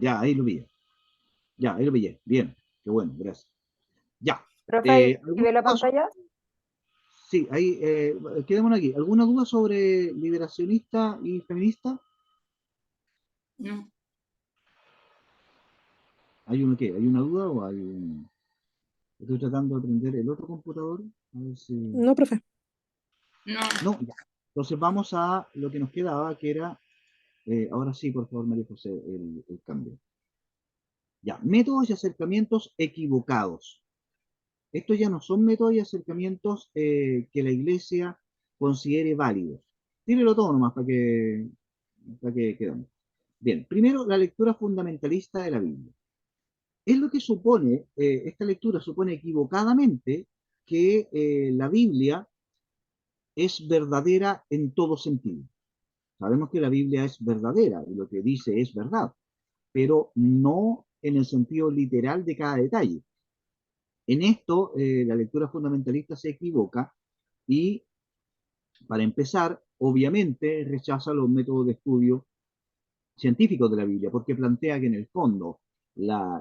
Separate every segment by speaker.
Speaker 1: Ya, ahí lo vi. Ya, ahí lo pillé. Bien, qué bueno, gracias. Ya.
Speaker 2: Profe, ¿ahí
Speaker 1: ¿Alguna
Speaker 2: ve la
Speaker 1: duda
Speaker 2: pantalla?
Speaker 1: Sí, ahí, quedémonos aquí. ¿Alguna duda sobre liberacionista y feminista?
Speaker 3: No,
Speaker 1: ¿Hay uno qué? ¿Hay una duda o hay un... Estoy tratando de prender el otro computador. A ver si...
Speaker 2: No, profe.
Speaker 3: no,
Speaker 1: No, ya. Entonces vamos a lo que nos quedaba, que era... ahora sí, por favor, María José, el cambio. Ya, métodos y acercamientos equivocados. Estos ya no son métodos y acercamientos que la Iglesia considere válidos. Tírelo todo nomás para que quedemos. Bien, primero la lectura fundamentalista de la Biblia. Es lo que supone, esta lectura supone equivocadamente que la Biblia es verdadera en todo sentido. Sabemos que la Biblia es verdadera y lo que dice es verdad, pero no en el sentido literal de cada detalle. En esto, la lectura fundamentalista se equivoca y, para empezar, obviamente rechaza los métodos de estudio científicos de la Biblia, porque plantea que en el fondo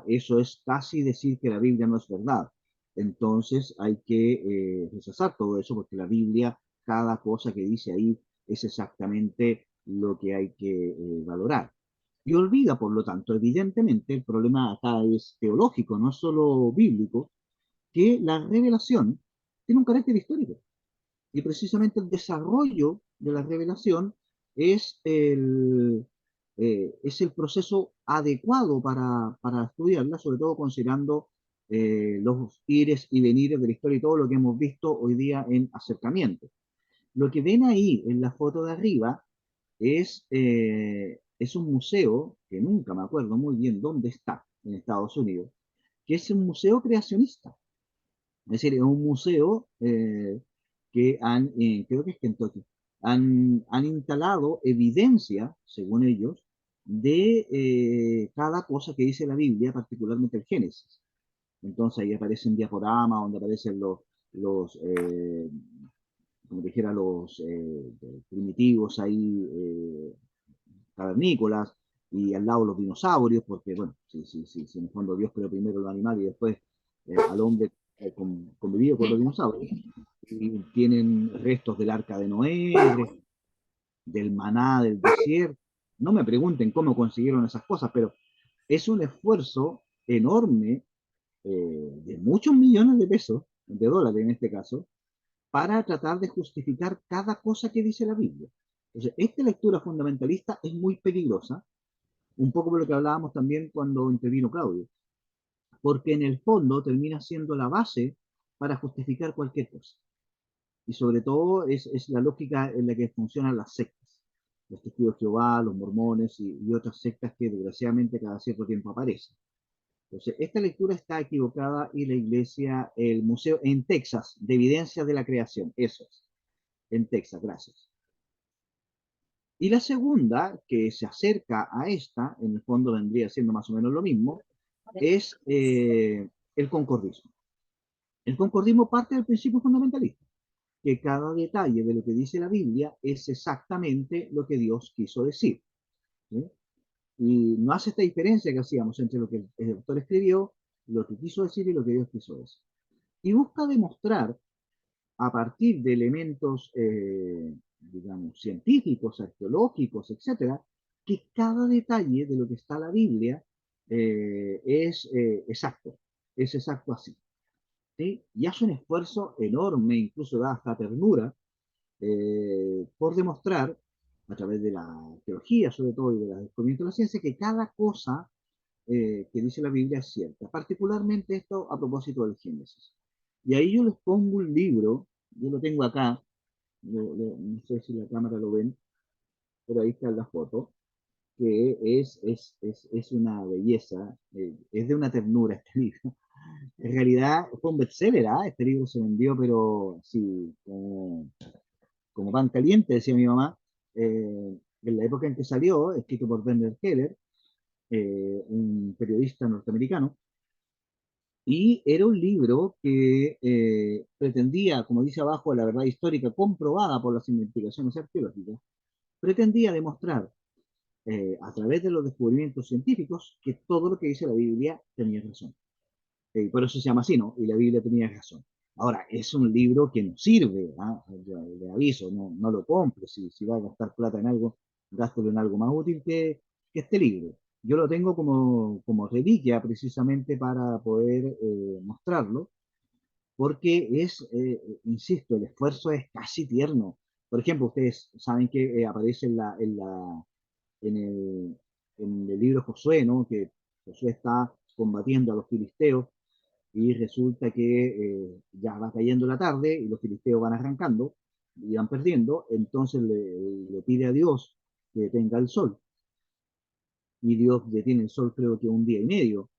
Speaker 1: eso es casi decir que la Biblia no es verdad. Entonces hay que rechazar todo eso, porque la Biblia, cada cosa que dice ahí es exactamente lo que hay que valorar. Y olvida, por lo tanto, evidentemente, el problema acá es teológico, no solo bíblico, que la revelación tiene un carácter histórico. Y precisamente el desarrollo de la revelación es es el proceso adecuado para estudiarla, sobre todo considerando los ires y venires de la historia y todo lo que hemos visto hoy día en acercamiento. Lo que ven ahí en la foto de arriba es un museo, que nunca me acuerdo muy bien dónde está, en Estados Unidos, que es un museo creacionista. Es decir, es un museo que creo que es Kentucky, han instalado evidencia, según ellos, de cada cosa que dice la Biblia, particularmente el Génesis. Entonces ahí aparecen diaporamas donde aparecen los como dijera, los primitivos ahí, cavernícolas, y al lado los dinosaurios, porque, bueno, si en el fondo Dios creó primero los animales y después al hombre convivió con los dinosaurios, y tienen restos del arca de Noé, del maná del desierto. No me pregunten cómo consiguieron esas cosas, pero es un esfuerzo enorme de muchos millones de pesos, de dólares en este caso, para tratar de justificar cada cosa que dice la Biblia. Entonces, esta lectura fundamentalista es muy peligrosa, un poco por lo que hablábamos también cuando intervino Claudio, porque en el fondo termina siendo la base para justificar cualquier cosa. Y sobre todo es la lógica en la que funcionan las sectas, los testigos de Jehová, los mormones y otras sectas que desgraciadamente cada cierto tiempo aparecen. Entonces, esta lectura está equivocada y la iglesia, el museo en Texas, de evidencias de la creación, eso es, en Texas, gracias. Y la segunda, que se acerca a esta, en el fondo vendría siendo más o menos lo mismo, es el concordismo. El concordismo parte del principio fundamentalista, que cada detalle de lo que dice la Biblia es exactamente lo que Dios quiso decir. ¿Sí? Y no hace esta diferencia que hacíamos entre lo que el autor escribió, lo que quiso decir y lo que Dios quiso decir. Y busca demostrar, a partir de elementos, digamos, científicos, arqueológicos, etcétera, que cada detalle de lo que está en la Biblia es exacto así. ¿Sí? Y hace un esfuerzo enorme, incluso da hasta ternura, por demostrar, a través de la teología sobre todo y de la descubrimiento de la ciencia, que cada cosa que dice la Biblia es cierta, particularmente esto a propósito del Génesis. Y ahí yo les pongo un libro, yo lo tengo acá, no sé si la cámara lo ven, pero ahí está la foto, que es una belleza, es de una ternura este libro. En realidad fue un bestseller, ¿ah? Este libro se vendió, pero sí, como pan caliente, decía mi mamá, en la época en que salió, escrito por Werner Keller, un periodista norteamericano, y era un libro que pretendía, como dice abajo, la verdad histórica comprobada por las investigaciones arqueológicas, pretendía demostrar a través de los descubrimientos científicos, que todo lo que dice la Biblia tenía razón. Por eso se llama así, ¿no? Y la Biblia tenía razón. Ahora, es un libro que no sirve, ¿ah? Le aviso, no lo compre. Si va a gastar plata en algo, gástelo en algo más útil que este libro. Yo lo tengo como reliquia precisamente para poder mostrarlo, porque insisto, el esfuerzo es casi tierno. Por ejemplo, ustedes saben que aparece en el, en el libro Josué, ¿no? Que Josué está combatiendo a los filisteos y resulta que ya va cayendo la tarde y los filisteos van arrancando y van perdiendo, entonces le pide a Dios que detenga el sol y Dios detiene el sol creo que un día y medio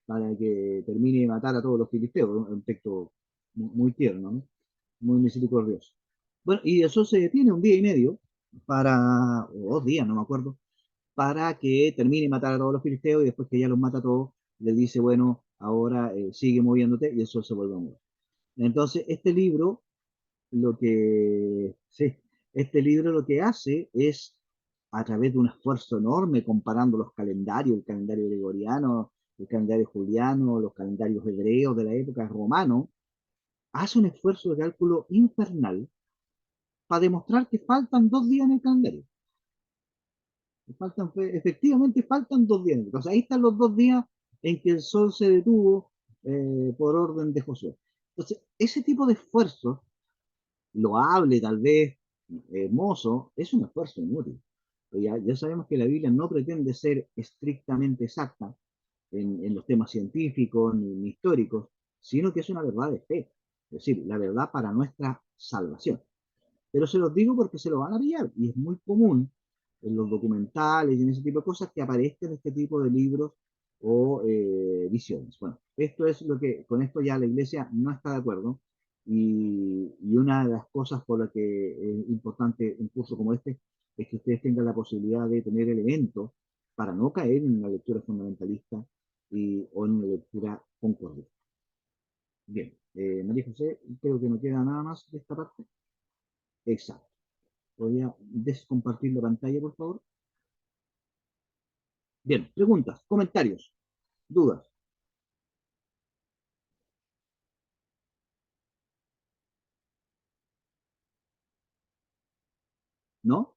Speaker 1: para que termine de matar a todos los filisteos, ¿no? Un texto muy tierno, ¿no? Muy misericordioso. Bueno, y eso se detiene un día y medio o 2 días, no me acuerdo, para que termine de matar a todos los filisteos y después que ya los mata a todos, le dice, bueno, ahora sigue moviéndote y el sol se vuelve a mover. Entonces, sí, este libro lo que hace es, a través de un esfuerzo enorme, comparando los calendarios, el calendario gregoriano, el calendario juliano, los calendarios hebreos de la época romano, hace un esfuerzo de cálculo infernal para demostrar que faltan 2 días en el calendario. Efectivamente faltan 2 días. Entonces ahí están los 2 días en que el sol se detuvo por orden de Josué. Entonces, ese tipo de esfuerzo loable, tal vez, hermoso, es un esfuerzo inútil. Ya sabemos que la Biblia no pretende ser estrictamente exacta en los temas científicos ni históricos, sino que es una verdad de fe, es decir, la verdad para nuestra salvación. Pero se los digo porque se lo van a pillar y es muy común en los documentales y en ese tipo de cosas que aparezcan este tipo de libros o visiones. Bueno, esto es lo que, con esto ya la iglesia no está de acuerdo y una de las cosas por las que es importante un curso como este es que ustedes tengan la posibilidad de tener elementos para no caer en una lectura fundamentalista o en una lectura concordista. Bien, María José, creo que no queda nada más de esta parte. Exacto. ¿Podría descompartir la pantalla, por favor? Bien, preguntas, comentarios, dudas, ¿no?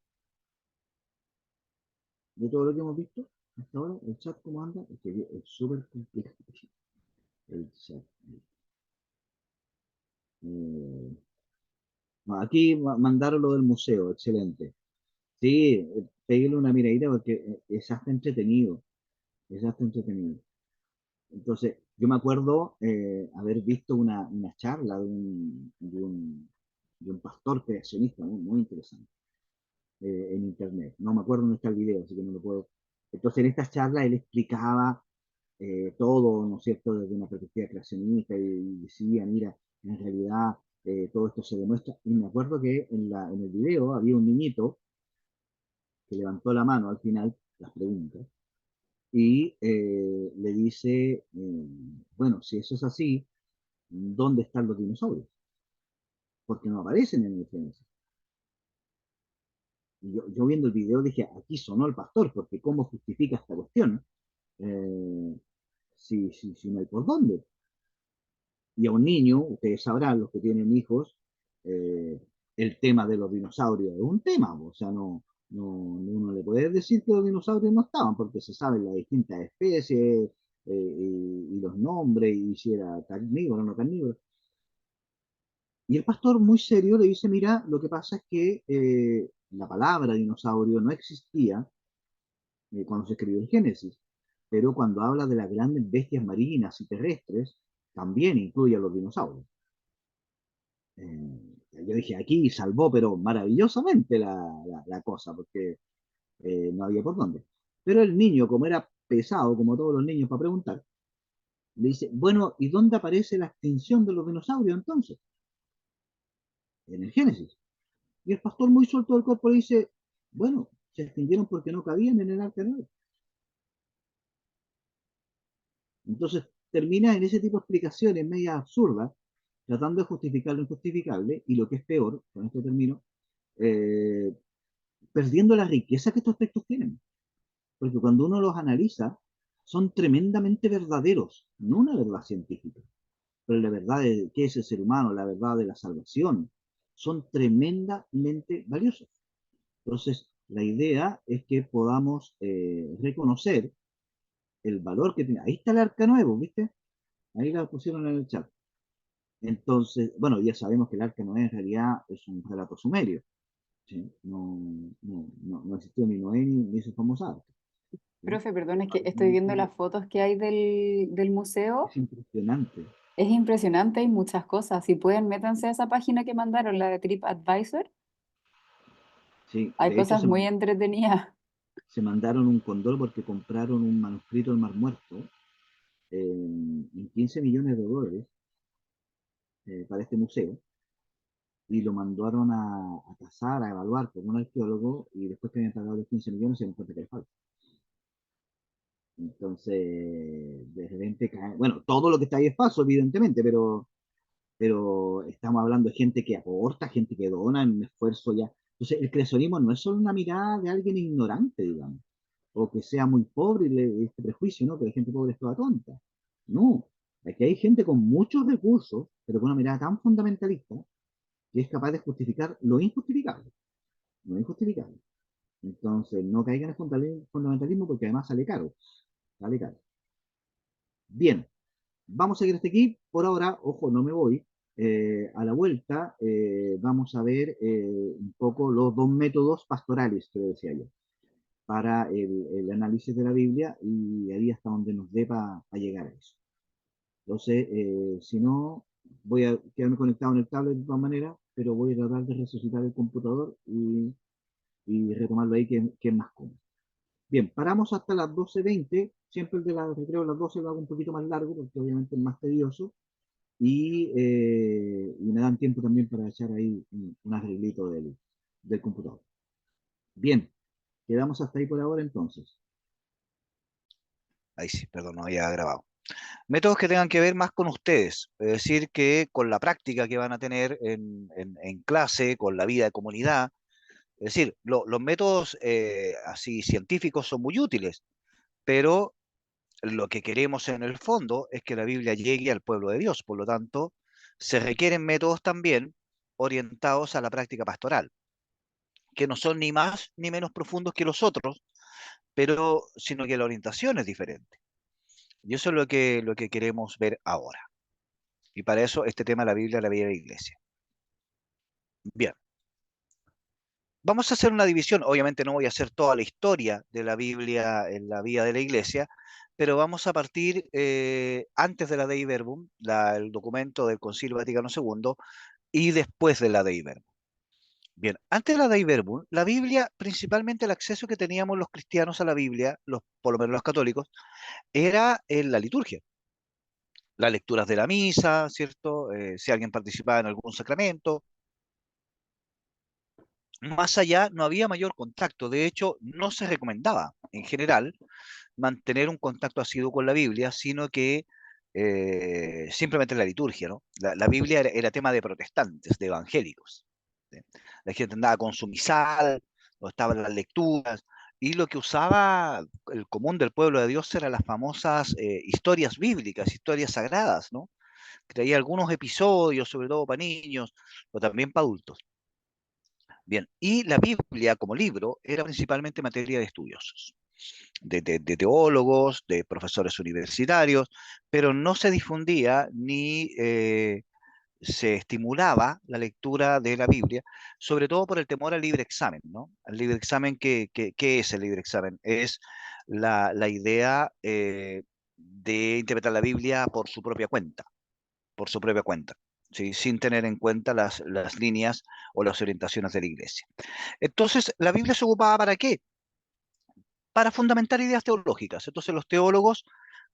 Speaker 1: De todo lo que hemos visto hasta ahora, el chat, ¿cómo anda? Es que es súper complicado. El chat. Eh, no, aquí mandaron lo del museo, excelente. Sí, pégale una miradita porque es hasta entretenido, es hasta entretenido. Entonces, yo me acuerdo haber visto una charla de un pastor creacionista muy interesante en internet. No me acuerdo dónde está el video, así que no lo puedo. Entonces, en estas charlas él explicaba todo, ¿no es cierto?, desde una perspectiva creacionista y decía, mira, en realidad todo esto se demuestra. Y me acuerdo que en el video había un niñito que levantó la mano al final, las preguntas, y le dice, bueno, si eso es así, ¿dónde están los dinosaurios? Porque no aparecen en el Génesis. Y yo viendo el video dije, aquí sonó el pastor, porque ¿cómo justifica esta cuestión? Eh, si no hay por dónde. Y a un niño, ustedes sabrán, los que tienen hijos, eh, el tema de los dinosaurios es un tema, o sea, uno le puede decir que los dinosaurios no estaban, porque se saben las distintas especies y los nombres, y si era carnívoro o no carnívoro. Y el pastor, muy serio, le dice, mira, lo que pasa es que la palabra dinosaurio no existía cuando se escribió el Génesis, pero cuando habla de las grandes bestias marinas y terrestres, también incluye a los dinosaurios. Yo dije, aquí salvó, pero maravillosamente la cosa, porque no había por dónde. Pero el niño, como era pesado, como todos los niños para preguntar, le dice, bueno, ¿y dónde aparece la extinción de los dinosaurios entonces? En el Génesis. Y el pastor muy suelto del cuerpo le dice, bueno, se extinguieron porque no cabían en el arca de Noé. Entonces termina en ese tipo de explicaciones media absurdas, tratando de justificar lo injustificable, y lo que es peor, con esto termino, eh, perdiendo la riqueza que estos textos tienen. porque cuando uno los analiza, son tremendamente verdaderos, no una verdad científica, pero la verdad de qué es el ser humano, la verdad de la salvación, son tremendamente valiosos. Entonces, la idea es que podamos reconocer el valor que tiene. Ahí está el arca nuevo, ¿viste? Ahí la pusieron en el chat. Entonces, bueno, ya sabemos que el arca Noé en realidad es un relato sumerio. ¿Sí? No existió ni Noé ni su famosa arca. ¿Sí?
Speaker 3: Profe, perdón, es que estoy viendo las fotos que hay del
Speaker 1: Es
Speaker 3: museo.
Speaker 1: impresionante.
Speaker 3: Es impresionante, hay muchas cosas. Si pueden, métanse a esa página que mandaron, la de TripAdvisor.
Speaker 1: Sí,
Speaker 3: Hay
Speaker 1: de hecho
Speaker 3: cosas muy entretenidas.
Speaker 1: se mandaron un condor porque compraron un manuscrito del Mar Muerto en 15 millones de dólares para este museo y lo mandaron a cazar, a evaluar con un arqueólogo y después que habían pagado los 15 millones se dieron cuenta que era falso. Entonces, de repente cae, bueno, todo lo que está ahí es falso, evidentemente, pero estamos hablando de gente que aporta, gente que dona en un esfuerzo ya. Entonces, el creacionismo no es solo una mirada de alguien ignorante, digamos, o que sea muy pobre y este prejuicio, ¿no? Que la gente pobre es toda tonta. No, aquí hay gente con muchos recursos, pero con una mirada tan fundamentalista que es capaz de justificar lo injustificable, lo injustificable. Entonces, no caigan en el fundamentalismo porque además sale caro, sale caro. Bien, vamos a seguir hasta aquí. Por ahora, ojo, no me voy. A la vuelta vamos a ver un poco los dos métodos pastorales que decía yo, para el análisis de la Biblia y ahí hasta donde nos dé para llegar a eso. Entonces, si no, voy a quedarme conectado en el tablet de todas maneras, pero voy a tratar de resucitar el computador y retomarlo ahí que es más cómodo. Bien, paramos hasta las 12:20. Siempre el de la recreo a las 12 lo hago un poquito más largo porque obviamente es más tedioso y me dan tiempo también para echar ahí un arreglito del computador. Bien, quedamos hasta ahí por ahora entonces.
Speaker 2: Ahí sí, perdón, no había grabado. Métodos que tengan que ver más con ustedes, es decir, que con la práctica que van a tener en clase, con la vida de comunidad. Es decir, los métodos así científicos son muy útiles, pero lo que queremos en el fondo es que la Biblia llegue al pueblo de Dios. Por lo tanto, se requieren métodos también orientados a la práctica pastoral, que no son ni más ni menos profundos que los otros, pero sino que la orientación es diferente. Y eso es lo que queremos ver ahora. Y para eso este tema de la Biblia, la vida de la iglesia. Bien, vamos a hacer una división. Obviamente no voy a hacer toda la historia de la Biblia en la vida de la iglesia, pero vamos a partir antes de la Dei Verbum, el documento del Concilio Vaticano II, y después de la Dei Verbum. Bien, antes de la Dei Verbum, la Biblia, principalmente el acceso que teníamos los cristianos a la Biblia, por lo menos los católicos, era en la liturgia. Las lecturas de la misa, ¿cierto? Si alguien participaba en algún sacramento. Más allá no había mayor contacto. De hecho, no se recomendaba en general mantener un contacto asiduo con la Biblia, sino que simplemente la liturgia, ¿no? La Biblia era tema de protestantes, de evangélicos. ¿Sí? La gente andaba con su misal, o estaban las lecturas, y lo que usaba el común del pueblo de Dios eran las famosas historias bíblicas, historias sagradas, ¿no? Que traía algunos episodios, sobre todo para niños, o también para adultos. Bien, y la Biblia como libro era principalmente materia de estudiosos, de teólogos, de profesores universitarios, pero no se difundía ni se estimulaba la lectura de la Biblia, sobre todo por el temor al libre examen, ¿no? Al libre examen, ¿qué es el libre examen? Es la idea de interpretar la Biblia por su propia cuenta, por su propia cuenta. ¿Sí? Sin tener en cuenta las líneas o las orientaciones de la iglesia. Entonces, ¿la Biblia se ocupaba para qué? Para fundamentar ideas teológicas. Entonces, los teólogos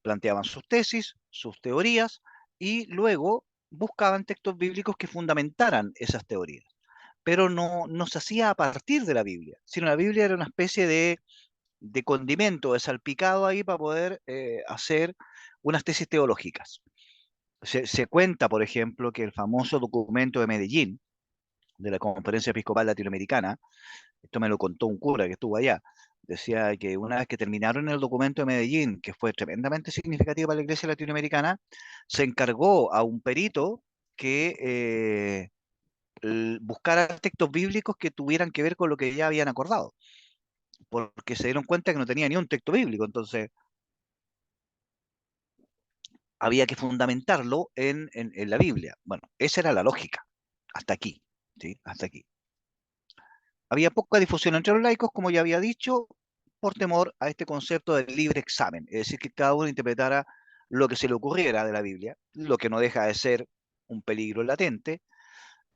Speaker 2: planteaban sus tesis, sus teorías, y luego buscaban textos bíblicos que fundamentaran esas teorías. Pero no se hacía a partir de la Biblia, sino la Biblia era una especie de condimento, de salpicado ahí para poder hacer unas tesis teológicas. Se cuenta, por ejemplo, que el famoso documento de Medellín, de la Conferencia Episcopal Latinoamericana, esto me lo contó un cura que estuvo allá, decía que una vez que terminaron el documento de Medellín, que fue tremendamente significativo para la iglesia latinoamericana, se encargó a un perito que buscara textos bíblicos que tuvieran que ver con lo que ya habían acordado, porque se dieron cuenta que no tenía ni un texto bíblico, entonces había que fundamentarlo en la Biblia. Bueno, esa era la lógica, hasta aquí, ¿sí? Hasta aquí. Había poca difusión entre los laicos, como ya había dicho, por temor a este concepto del libre examen, es decir, que cada uno interpretara lo que se le ocurriera de la Biblia, lo que no deja de ser un peligro latente.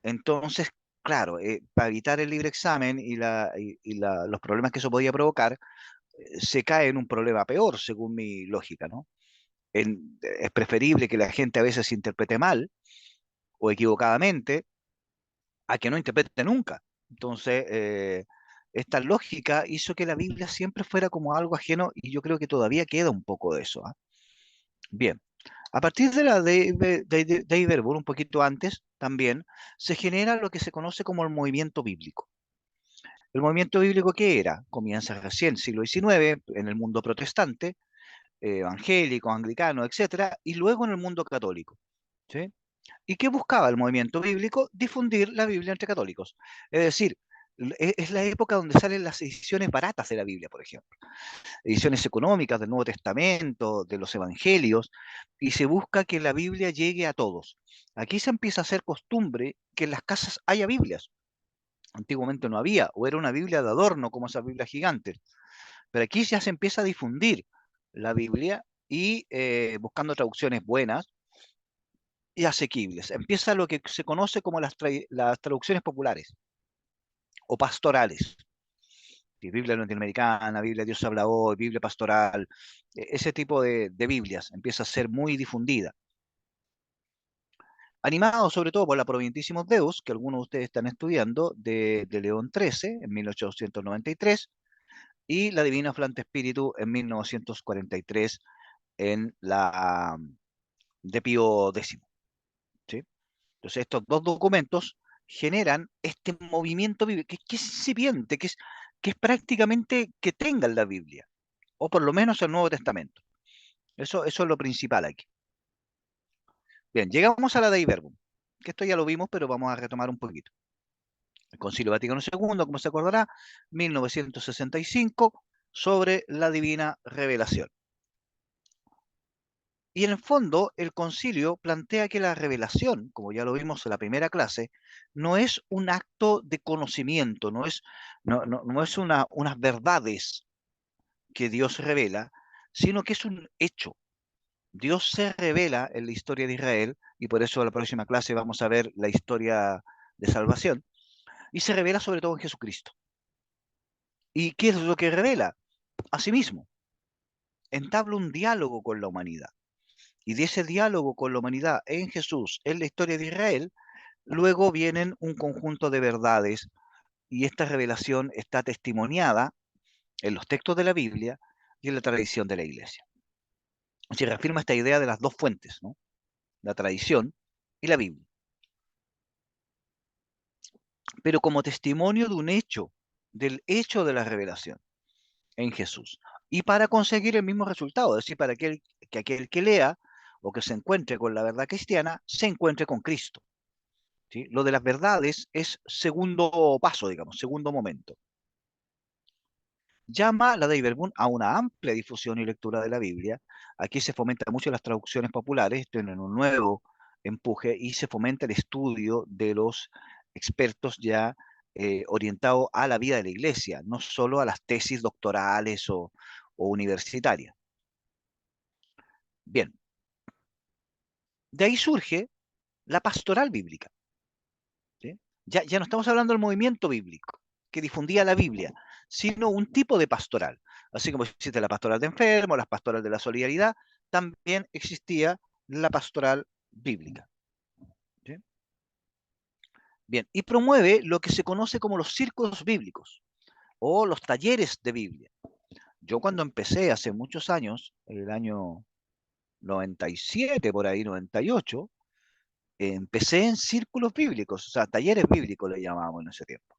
Speaker 2: Entonces, claro, para evitar el libre examen y los problemas que eso podía provocar, se cae en un problema peor, según mi lógica, ¿no? Es preferible que la gente a veces interprete mal o equivocadamente a que no interprete nunca. Entonces, esta lógica hizo que la Biblia siempre fuera como algo ajeno y yo creo que todavía queda un poco de eso. ¿Ah? Bien, a partir de la de Iberbur, un poquito antes también, se genera lo que se conoce como el movimiento bíblico. ¿El movimiento bíblico qué era? Comienza recién, siglo XIX, en el mundo protestante, evangélico, anglicano, etcétera, y luego en el mundo católico. ¿Sí? ¿Y qué buscaba el movimiento bíblico? Difundir la Biblia entre católicos. Es decir, es la época donde salen las ediciones baratas de la Biblia, por ejemplo. Ediciones económicas del Nuevo Testamento, de los Evangelios, y se busca que la Biblia llegue a todos. Aquí se empieza a hacer costumbre que en las casas haya Biblias. Antiguamente no había, o era una Biblia de adorno, como esas Biblias gigantes. Pero aquí ya se empieza a difundir la Biblia y buscando traducciones buenas y asequibles. Empieza lo que se conoce como las traducciones populares o pastorales. Biblia latinoamericana, Biblia Dios habla hoy, Biblia pastoral, ese tipo de Biblias empieza a ser muy difundida. Animado sobre todo por la Provientísimos Deus, que algunos de ustedes están estudiando, de León XIII en 1893, y la Divina Flante Espíritu en 1943 en la de Pío X. ¿Sí? Entonces estos dos documentos generan este movimiento bíblico que es incipiente, que es prácticamente que tengan la Biblia, o por lo menos el Nuevo Testamento. Eso es lo principal aquí. Bien, llegamos a la Dei Verbum, que esto ya lo vimos, pero vamos a retomar un poquito. El Concilio Vaticano II, como se acordará, 1965, sobre la divina revelación. Y en el fondo, el concilio plantea que la revelación, como ya lo vimos en la primera clase, no es un acto de conocimiento, no es unas verdades que Dios revela, sino que es un hecho. Dios se revela en la historia de Israel, y por eso en la próxima clase vamos a ver la historia de salvación, y se revela sobre todo en Jesucristo. ¿Y qué es lo que revela? A sí mismo. Entabla un diálogo con la humanidad. Y de ese diálogo con la humanidad en Jesús, en la historia de Israel, luego vienen un conjunto de verdades y esta revelación está testimoniada en los textos de la Biblia y en la tradición de la Iglesia. Se reafirma esta idea de las dos fuentes, ¿no? La tradición y la Biblia. Pero como testimonio de un hecho, del hecho de la revelación en Jesús. Y para conseguir el mismo resultado, es decir, para que aquel que lea o que se encuentre con la verdad cristiana, se encuentre con Cristo. ¿Sí? Lo de las verdades es segundo paso, digamos, segundo momento. Llama la Dei Verbum a una amplia difusión y lectura de la Biblia. Aquí se fomenta mucho las traducciones populares, tienen un nuevo empuje y se fomenta el estudio de los expertos ya orientados a la vida de la Iglesia, no solo a las tesis doctorales o universitarias. Bien, de ahí surge la pastoral bíblica. ¿Sí? Ya no estamos hablando del movimiento bíblico que difundía la Biblia, sino un tipo de pastoral. Así como existe la pastoral de enfermos, las pastorales de la solidaridad, también existía la pastoral bíblica. ¿Sí? Bien, y promueve lo que se conoce como los círculos bíblicos o los talleres de Biblia. Yo cuando empecé hace muchos años, en el año 97, por ahí, 98, empecé en círculos bíblicos, o sea, talleres bíblicos le llamábamos en ese tiempo.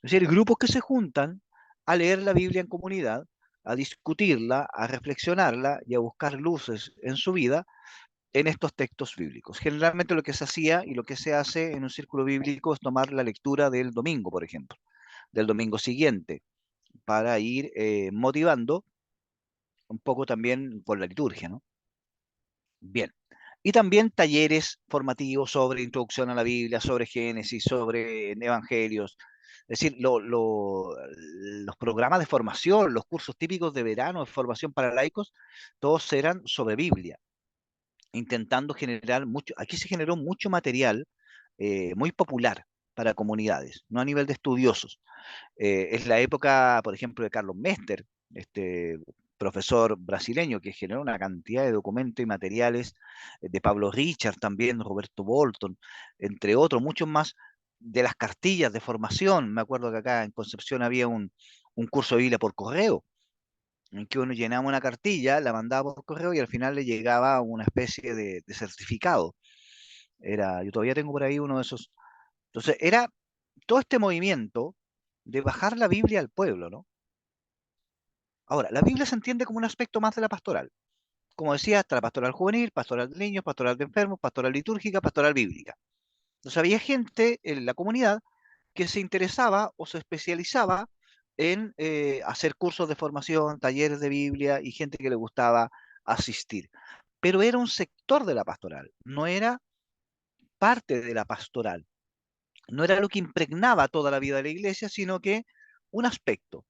Speaker 2: Es decir, grupos que se juntan a leer la Biblia en comunidad, a discutirla, a reflexionarla y a buscar luces en su vida en estos textos bíblicos. Generalmente lo que se hacía y lo que se hace en un círculo bíblico es tomar la lectura del domingo, por ejemplo, del domingo siguiente, para ir motivando un poco también con la liturgia, ¿no? Bien. Y también talleres formativos sobre introducción a la Biblia, sobre Génesis, sobre Evangelios. Es decir, los programas de formación, los cursos típicos de verano de formación para laicos, todos eran sobre Biblia, intentando generar mucho. Aquí se generó mucho material muy popular para comunidades, no a nivel de estudiosos. Es la época, por ejemplo, de Carlos Mester, este profesor brasileño que generó una cantidad de documentos y materiales, de Pablo Richard también, Roberto Bolton, entre otros, muchos más, de las cartillas de formación. Me acuerdo que acá en Concepción había un curso de Biblia por correo, en que uno llenaba una cartilla, la mandaba por correo y al final le llegaba una especie de certificado. Yo todavía tengo por ahí uno de esos. Entonces, era todo este movimiento de bajar la Biblia al pueblo, ¿no? Ahora, la Biblia se entiende como un aspecto más de la pastoral. Como decía, está la pastoral juvenil, pastoral de niños, pastoral de enfermos, pastoral litúrgica, pastoral bíblica. Entonces había gente en la comunidad que se interesaba o se especializaba en hacer cursos de formación, talleres de Biblia y gente que le gustaba asistir. Pero era un sector de la pastoral, no era parte de la pastoral, no era lo que impregnaba toda la vida de la iglesia, sino que un aspecto,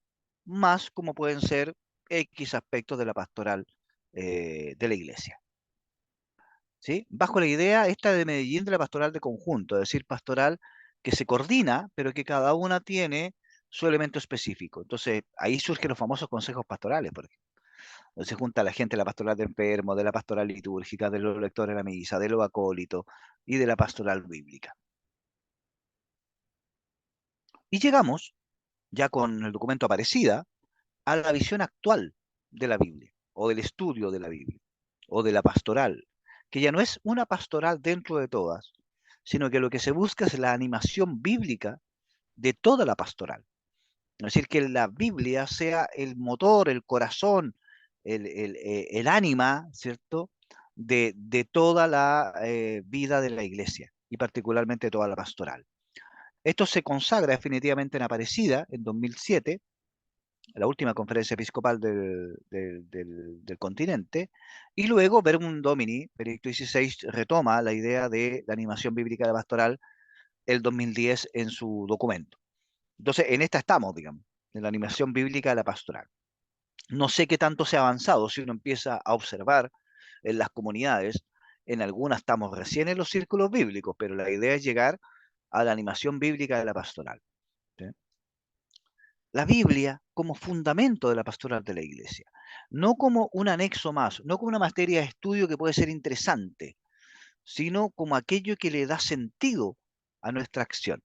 Speaker 2: más como pueden ser X aspectos de la pastoral de la iglesia. ¿Sí? Bajo la idea esta de Medellín de la pastoral de conjunto, es decir, pastoral que se coordina, pero que cada una tiene su elemento específico. Entonces, ahí surgen los famosos consejos pastorales, por ejemplo. Donde se junta la gente de la pastoral de enfermos, de la pastoral litúrgica, de los lectores de la misa, de los acólitos y de la pastoral bíblica. Y llegamos, ya con el documento Aparecida, a la visión actual de la Biblia, o del estudio de la Biblia, o de la pastoral, que ya no es una pastoral dentro de todas, sino que lo que se busca es la animación bíblica de toda la pastoral. Es decir, que la Biblia sea el motor, el corazón, el ánima, ¿cierto?, de toda la vida de la iglesia, y particularmente toda la pastoral. Esto se consagra definitivamente en Aparecida, en 2007, la última conferencia episcopal del continente, y luego Verbum Domini, Benedicto XVI, retoma la idea de la animación bíblica de pastoral el 2010 en su documento. Entonces, en esta estamos, digamos, en la animación bíblica de la pastoral. No sé qué tanto se ha avanzado si uno empieza a observar en las comunidades, en algunas estamos recién en los círculos bíblicos, pero la idea es llegar a la animación bíblica de la pastoral. ¿Sí? La Biblia como fundamento de la pastoral de la iglesia, no como un anexo más, no como una materia de estudio que puede ser interesante, sino como aquello que le da sentido a nuestra acción.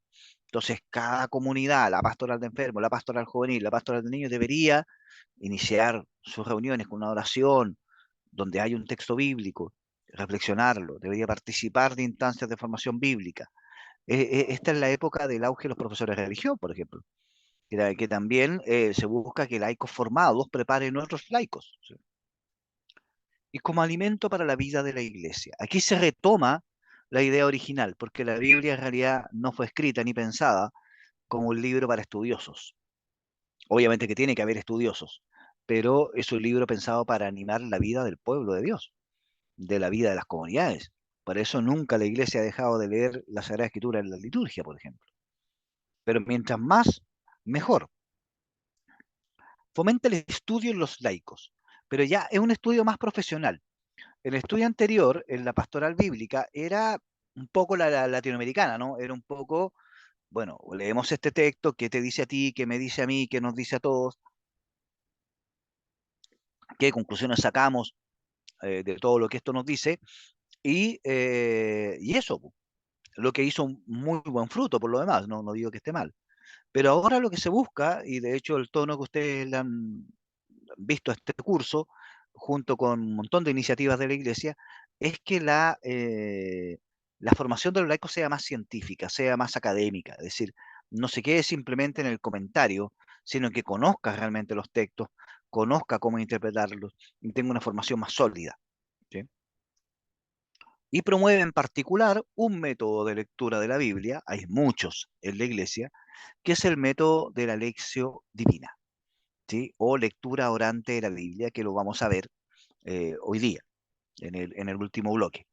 Speaker 2: Entonces, cada comunidad, la pastoral de enfermos, la pastoral juvenil, la pastoral de niños, debería iniciar sus reuniones con una oración donde hay un texto bíblico, reflexionarlo, debería participar de instancias de formación bíblica. Esta es la época del auge de los profesores de religión, por ejemplo, que también se busca que laicos formados preparen otros laicos, ¿sí? Y como alimento para la vida de la iglesia. Aquí se retoma la idea original, porque la Biblia en realidad no fue escrita ni pensada como un libro para estudiosos. Obviamente que tiene que haber estudiosos, pero es un libro pensado para animar la vida del pueblo de Dios, de la vida de las comunidades. Por eso nunca la iglesia ha dejado de leer la Sagrada Escritura en la liturgia, por ejemplo. Pero mientras más, mejor. Fomenta el estudio en los laicos, pero ya es un estudio más profesional. El estudio anterior, en la pastoral bíblica, era un poco la latinoamericana, ¿no? Era un poco, bueno, leemos este texto, ¿qué te dice a ti? ¿Qué me dice a mí? ¿Qué nos dice a todos? ¿Qué conclusiones sacamos de todo lo que esto nos dice? Y eso, lo que hizo un muy buen fruto por lo demás, no digo que esté mal. Pero ahora lo que se busca, y de hecho el tono que ustedes le han visto a este curso, junto con un montón de iniciativas de la Iglesia, es que la formación de los laicos sea más científica, sea más académica, es decir, no se quede simplemente en el comentario, sino que conozca realmente los textos, conozca cómo interpretarlos y tenga una formación más sólida. ¿Sí? Y promueve en particular un método de lectura de la Biblia, hay muchos en la Iglesia, que es el método de la lección divina, ¿sí? O lectura orante de la Biblia, que lo vamos a ver hoy día, en el último bloque.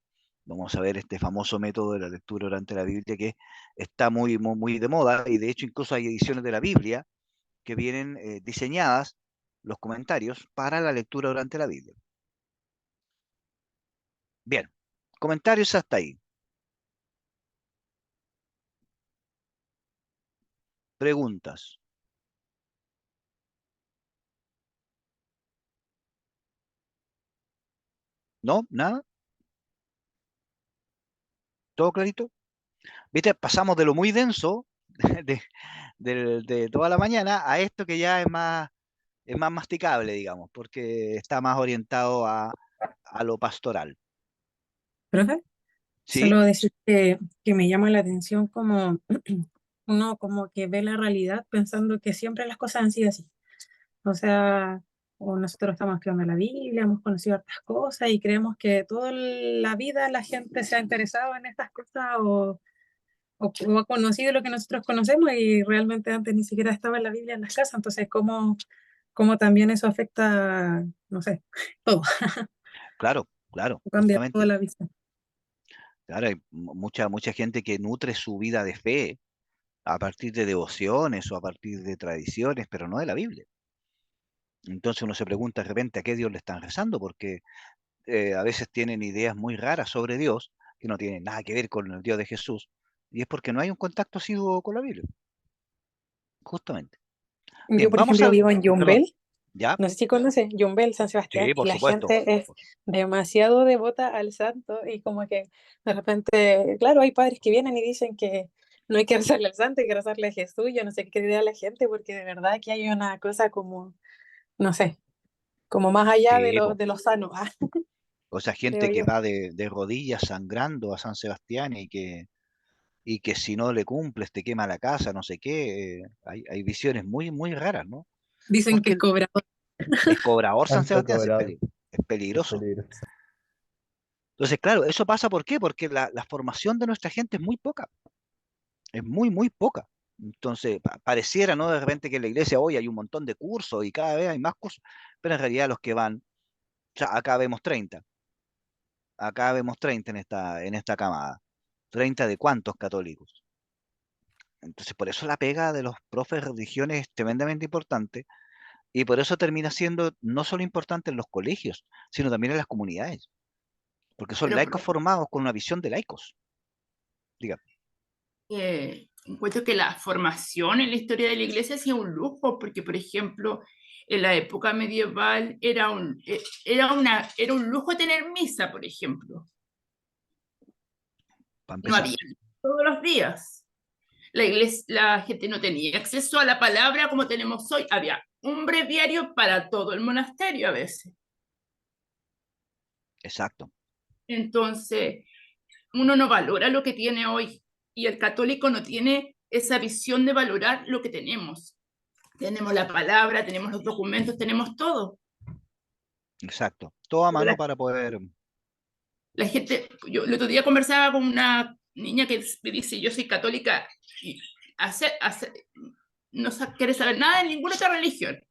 Speaker 2: Vamos a ver este famoso método de la lectura orante de la Biblia que está muy, muy, muy de moda, y de hecho incluso hay ediciones de la Biblia que vienen diseñadas, los comentarios, para la lectura orante de la Biblia. Bien, comentarios hasta ahí. Preguntas. ¿No? ¿Nada? ¿Todo clarito? ¿Viste? Pasamos de lo muy denso de, de toda la mañana a esto que ya es más masticable, digamos, porque está más orientado a lo pastoral.
Speaker 4: Profe,
Speaker 2: ¿Sí?
Speaker 4: solo decir que me llama la atención como uno como que ve la realidad pensando que siempre las cosas han sido así. O sea, o nosotros estamos estudiando la Biblia, hemos conocido hartas cosas y creemos que toda la vida la gente se ha interesado en estas cosas o ha conocido lo que nosotros conocemos y realmente antes ni siquiera estaba en la Biblia en las casas. Entonces, ¿cómo también eso afecta, no sé, todo?
Speaker 2: Claro, claro,
Speaker 4: Cambia toda
Speaker 2: justamente.
Speaker 4: la vista.
Speaker 2: Claro, hay mucha gente que nutre su vida de fe a partir de devociones o a partir de tradiciones, pero no de la Biblia. Entonces uno se pregunta de repente a qué Dios le están rezando, porque a veces tienen ideas muy raras sobre Dios que no tienen nada que ver con el Dios de Jesús, y es porque no hay un contacto asiduo con la Biblia, justamente.
Speaker 4: Yo,
Speaker 2: Bien,
Speaker 4: por
Speaker 2: vamos
Speaker 4: ejemplo,
Speaker 2: al...
Speaker 4: vivo en
Speaker 2: Perdón,
Speaker 4: Yumbel.
Speaker 2: ¿ya?
Speaker 4: No sé si conoces Yumbel, San Sebastián,
Speaker 2: Sí,
Speaker 4: y
Speaker 2: por
Speaker 4: la
Speaker 2: supuesto.
Speaker 4: gente es demasiado devota al santo y como que de repente, claro, hay padres que vienen y dicen que no hay que rezarle al santo, hay que rezarle a Jesús. Yo no sé qué dirá la gente porque de verdad que hay una cosa como, no sé, como más allá
Speaker 2: Sí, po.
Speaker 4: de lo sano,
Speaker 2: O sea,
Speaker 4: creo
Speaker 2: gente que
Speaker 4: yo.
Speaker 2: va de rodillas sangrando a San Sebastián y que si no le cumples te quema la casa, no sé qué. Hay visiones muy, muy raras, ¿no?
Speaker 4: Dicen que
Speaker 2: Porque
Speaker 4: es cobrador.
Speaker 2: es cobrador San
Speaker 5: Santo
Speaker 2: Sebastián, sí,
Speaker 5: cobrado,
Speaker 2: es
Speaker 5: es
Speaker 2: peligroso.
Speaker 5: peligroso.
Speaker 2: Entonces, claro, eso pasa ¿por qué? Porque la formación de nuestra gente es muy poca, es muy, muy poca. Entonces, pareciera, ¿no? De repente que en la iglesia hoy hay un montón de cursos y cada vez hay más cursos, pero en realidad los que van, o sea, acá vemos 30 en esta camada. ¿30 de cuántos católicos? Entonces, por eso la pega de los profes de religión es tremendamente importante, y por eso termina siendo no solo importante en los colegios, sino también en las comunidades, porque son
Speaker 6: Pero
Speaker 2: laicos formados con una visión de laicos. Diga.
Speaker 6: encuentro que la formación en la historia de la iglesia ha sido un lujo, porque, por ejemplo, en la época medieval era un lujo tener misa, por ejemplo.
Speaker 2: Para
Speaker 6: No
Speaker 2: empezar.
Speaker 6: había todos los días. La gente no tenía acceso a la palabra como tenemos hoy. Había un breviario para todo el monasterio a veces.
Speaker 2: Exacto.
Speaker 6: Entonces, uno no valora lo que tiene hoy y el católico no tiene esa visión de valorar lo que tenemos. Tenemos la palabra, tenemos los documentos, tenemos todo.
Speaker 2: Exacto. Todo a
Speaker 6: Pero
Speaker 2: mano para poder.
Speaker 6: la gente, yo el otro día conversaba con una niña que me dice, yo soy católica y no quiere saber nada de ninguna otra religión,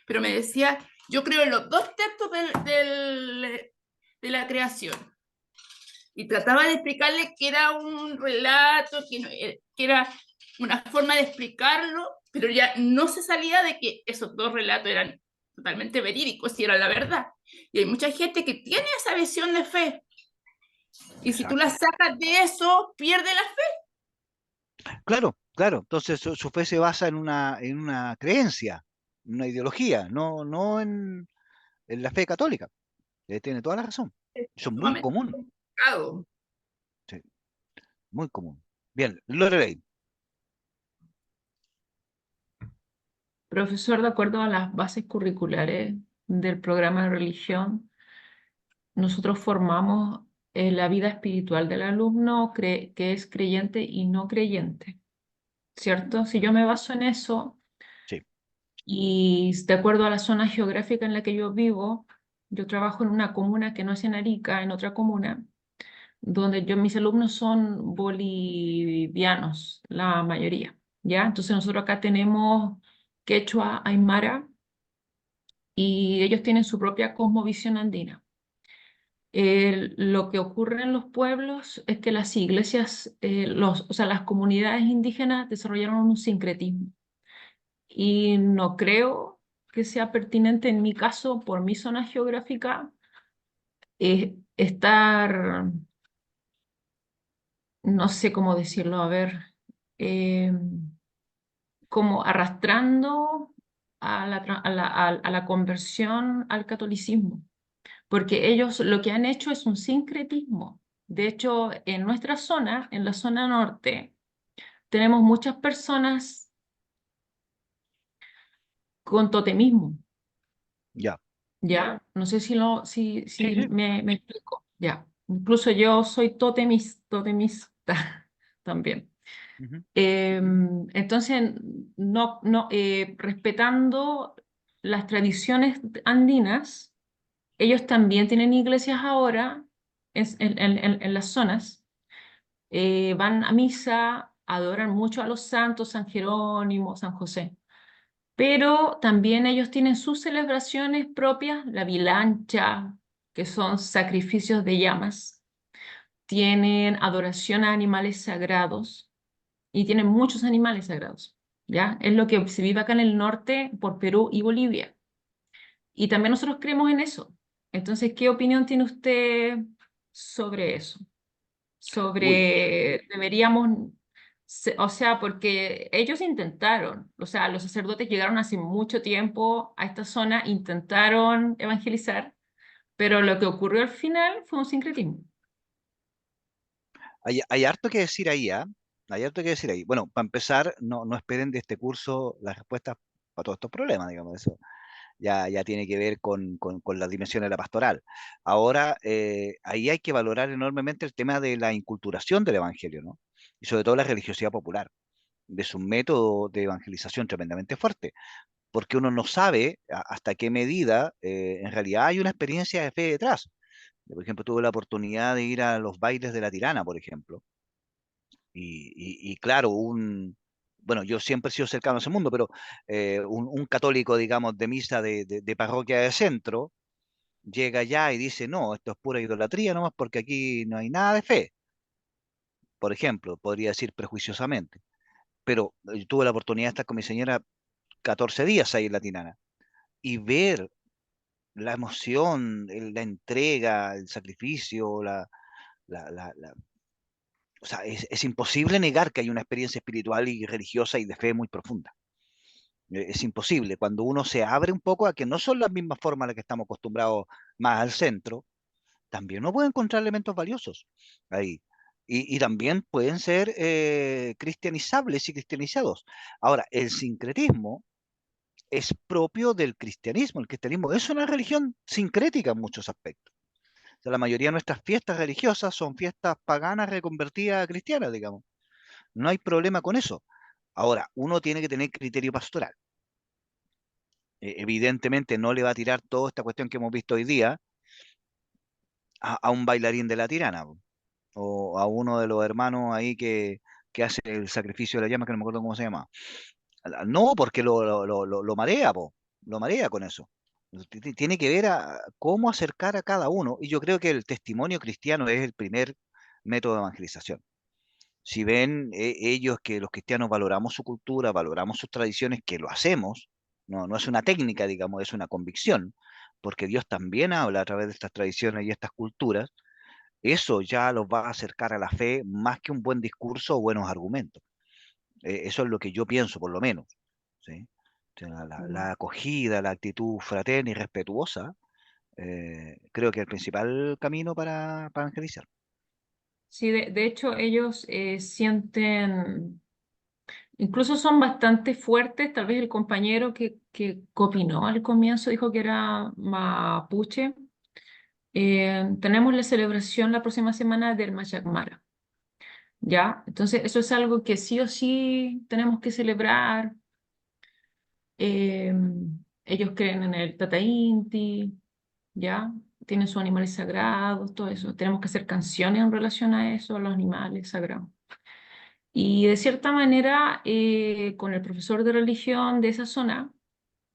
Speaker 6: pero me decía, yo creo en los dos textos de la creación. Y trataba de explicarle que era un relato, que era una forma de explicarlo, pero ya no se salía de que esos dos relatos eran totalmente verídicos y era la verdad. Y hay mucha gente que tiene esa visión de fe. Y si tú la
Speaker 2: Exacto.
Speaker 6: sacas de eso, pierde la fe.
Speaker 2: Claro, claro. Entonces su fe se basa en una creencia, en una ideología, no en la fe católica. Tiene toda la razón.
Speaker 6: Es
Speaker 2: Eso es muy
Speaker 6: sumamente
Speaker 2: común.
Speaker 6: complicado.
Speaker 2: Sí, muy común. Bien, Lorelei.
Speaker 7: Profesor, de acuerdo a las bases curriculares del programa de religión, nosotros formamos la vida espiritual del alumno que es creyente y no creyente, ¿cierto? Si yo me baso en eso,
Speaker 2: Sí.
Speaker 7: Y de acuerdo a la zona geográfica en la que yo vivo, yo trabajo en una comuna que no es en Arica, en otra comuna, donde mis alumnos son bolivianos, la mayoría, ¿ya? Entonces nosotros acá tenemos quechua, aymara, y ellos tienen su propia cosmovisión andina. Lo que ocurre en los pueblos es que las iglesias, o sea, las comunidades indígenas desarrollaron un sincretismo. Y no creo que sea pertinente en mi caso, por mi zona geográfica, estar, no sé cómo decirlo, a ver, eh, como arrastrando a la conversión al catolicismo, porque ellos lo que han hecho es un sincretismo. De hecho, en nuestra zona, en la zona norte, tenemos muchas personas con totemismo.
Speaker 2: Ya.
Speaker 7: Ya, no sé si
Speaker 2: Sí, sí.
Speaker 7: me explico. Ya, incluso yo soy totemista también.
Speaker 2: Ujú.
Speaker 7: Entonces, respetando las tradiciones andinas, ellos también tienen iglesias ahora en las zonas, van a misa, adoran mucho a los santos, San Jerónimo, San José. Pero también ellos tienen sus celebraciones propias, la vilancha, que son sacrificios de llamas, tienen adoración a animales sagrados y tienen muchos animales sagrados, ¿ya? Es lo que se vive acá en el norte por Perú y Bolivia. Y también nosotros creemos en eso. Entonces, ¿qué opinión tiene usted sobre eso?
Speaker 2: Uy,
Speaker 7: Deberíamos, o sea, porque ellos intentaron, o sea, los sacerdotes llegaron hace mucho tiempo a esta zona, intentaron evangelizar, pero lo que ocurrió al final fue un sincretismo.
Speaker 2: hay harto que decir ahí, ¿ah? Hay harto que decir ahí. Bueno, para empezar, no esperen de este curso las respuestas para todos estos problemas, digamos, eso ya tiene que ver con las dimensiones de la pastoral. Ahora, ahí hay que valorar enormemente el tema de la inculturación del Evangelio, ¿no? Y sobre todo la religiosidad popular, de su método de evangelización tremendamente fuerte, porque uno no sabe hasta qué medida en realidad hay una experiencia de fe detrás. Por ejemplo, tuve la oportunidad de ir a los bailes de la Tirana, por ejemplo, y claro, bueno, yo siempre he sido cercano a ese mundo, pero un católico, digamos, de misa de parroquia de centro, llega allá y dice, no, esto es pura idolatría nomás porque aquí no hay nada de fe, por ejemplo, podría decir prejuiciosamente. Pero tuve la oportunidad de estar con mi señora 14 días ahí en la Tirana y ver la emoción, la entrega, el sacrificio, o sea, es imposible negar que hay una experiencia espiritual y religiosa y de fe muy profunda. Es imposible. Cuando uno se abre un poco a que no son las mismas formas a las que estamos acostumbrados más al centro, también uno puede encontrar elementos valiosos ahí. Y también pueden ser cristianizables y cristianizados. Ahora, el sincretismo es propio del cristianismo. El cristianismo es una religión sincrética en muchos aspectos. O sea, la mayoría de nuestras fiestas religiosas son fiestas paganas reconvertidas a cristianas, digamos. No hay problema con eso. Ahora, uno tiene que tener criterio pastoral. Evidentemente no le va a tirar toda esta cuestión que hemos visto hoy día a un bailarín de la Tirana po, o a uno de los hermanos ahí que hace el sacrificio de la llama, que no me acuerdo cómo se llama. No, porque lo marea, po, lo marea con eso. Tiene que ver a cómo acercar a cada uno, y yo creo que el testimonio cristiano es el primer método de evangelización. Si ven ellos que los cristianos valoramos su cultura, valoramos sus tradiciones, que lo hacemos, no es una técnica, digamos, es una convicción, porque Dios también habla a través de estas tradiciones y estas culturas, eso ya los va a acercar a la fe más que un buen discurso o buenos argumentos. Eso es lo que yo pienso, por lo menos. ¿Sí? O sea, la acogida, la actitud fraterna y respetuosa, creo que es el principal camino para evangelizar.
Speaker 7: Sí, de hecho ellos sienten, incluso son bastante fuertes, tal vez el compañero que opinó al comienzo dijo que era mapuche. Tenemos la celebración la próxima semana del Machacmara, ¿ya? Entonces eso es algo que sí o sí tenemos que celebrar. Eh, Ellos creen en el Tata Inti, ¿ya? Tienen sus animales sagrados, todo eso. Tenemos que hacer canciones en relación a eso, a los animales sagrados. Y de cierta manera, con el profesor de religión de esa zona,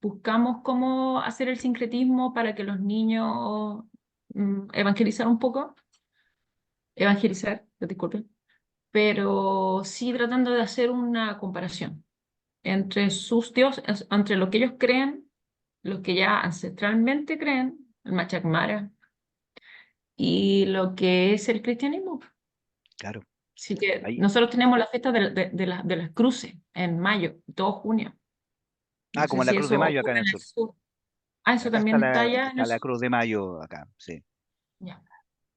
Speaker 7: buscamos cómo hacer el sincretismo para que los niños evangelizar un poco, evangelizar, disculpen, pero sí tratando de hacer una comparación entre sus dioses, entre lo que ellos creen, lo que ya ancestralmente creen, el Machacmara, y lo que es el cristianismo.
Speaker 2: Claro.
Speaker 7: Así que
Speaker 2: Ahí,
Speaker 7: nosotros tenemos la fiesta de las cruces en mayo, todo junio. No sé
Speaker 2: como la
Speaker 7: si
Speaker 2: Cruz de
Speaker 7: eso
Speaker 2: Mayo acá en
Speaker 7: ocurre
Speaker 2: el
Speaker 7: en el
Speaker 2: sur.
Speaker 7: sur. Ah, eso
Speaker 2: Acá está
Speaker 7: también está allá en
Speaker 2: está
Speaker 7: el
Speaker 2: la
Speaker 7: sur.
Speaker 2: Cruz de Mayo acá, sí.
Speaker 7: Ya,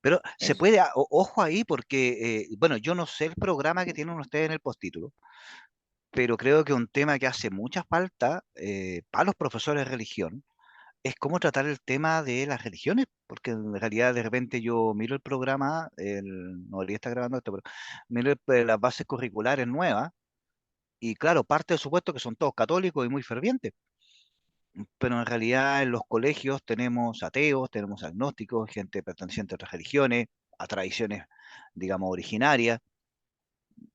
Speaker 2: Pero se
Speaker 7: eso.
Speaker 2: puede, ojo ahí, porque, bueno, yo no sé el programa que tienen ustedes en el postítulo, pero creo que un tema que hace mucha falta para los profesores de religión es cómo tratar el tema de las religiones, porque en realidad de repente yo miro el programa, no debería estar grabando esto, pero miro las bases curriculares nuevas, y claro, parte del supuesto que son todos católicos y muy fervientes, pero en realidad en los colegios tenemos ateos, tenemos agnósticos, gente perteneciente a otras religiones, a tradiciones, digamos, originarias.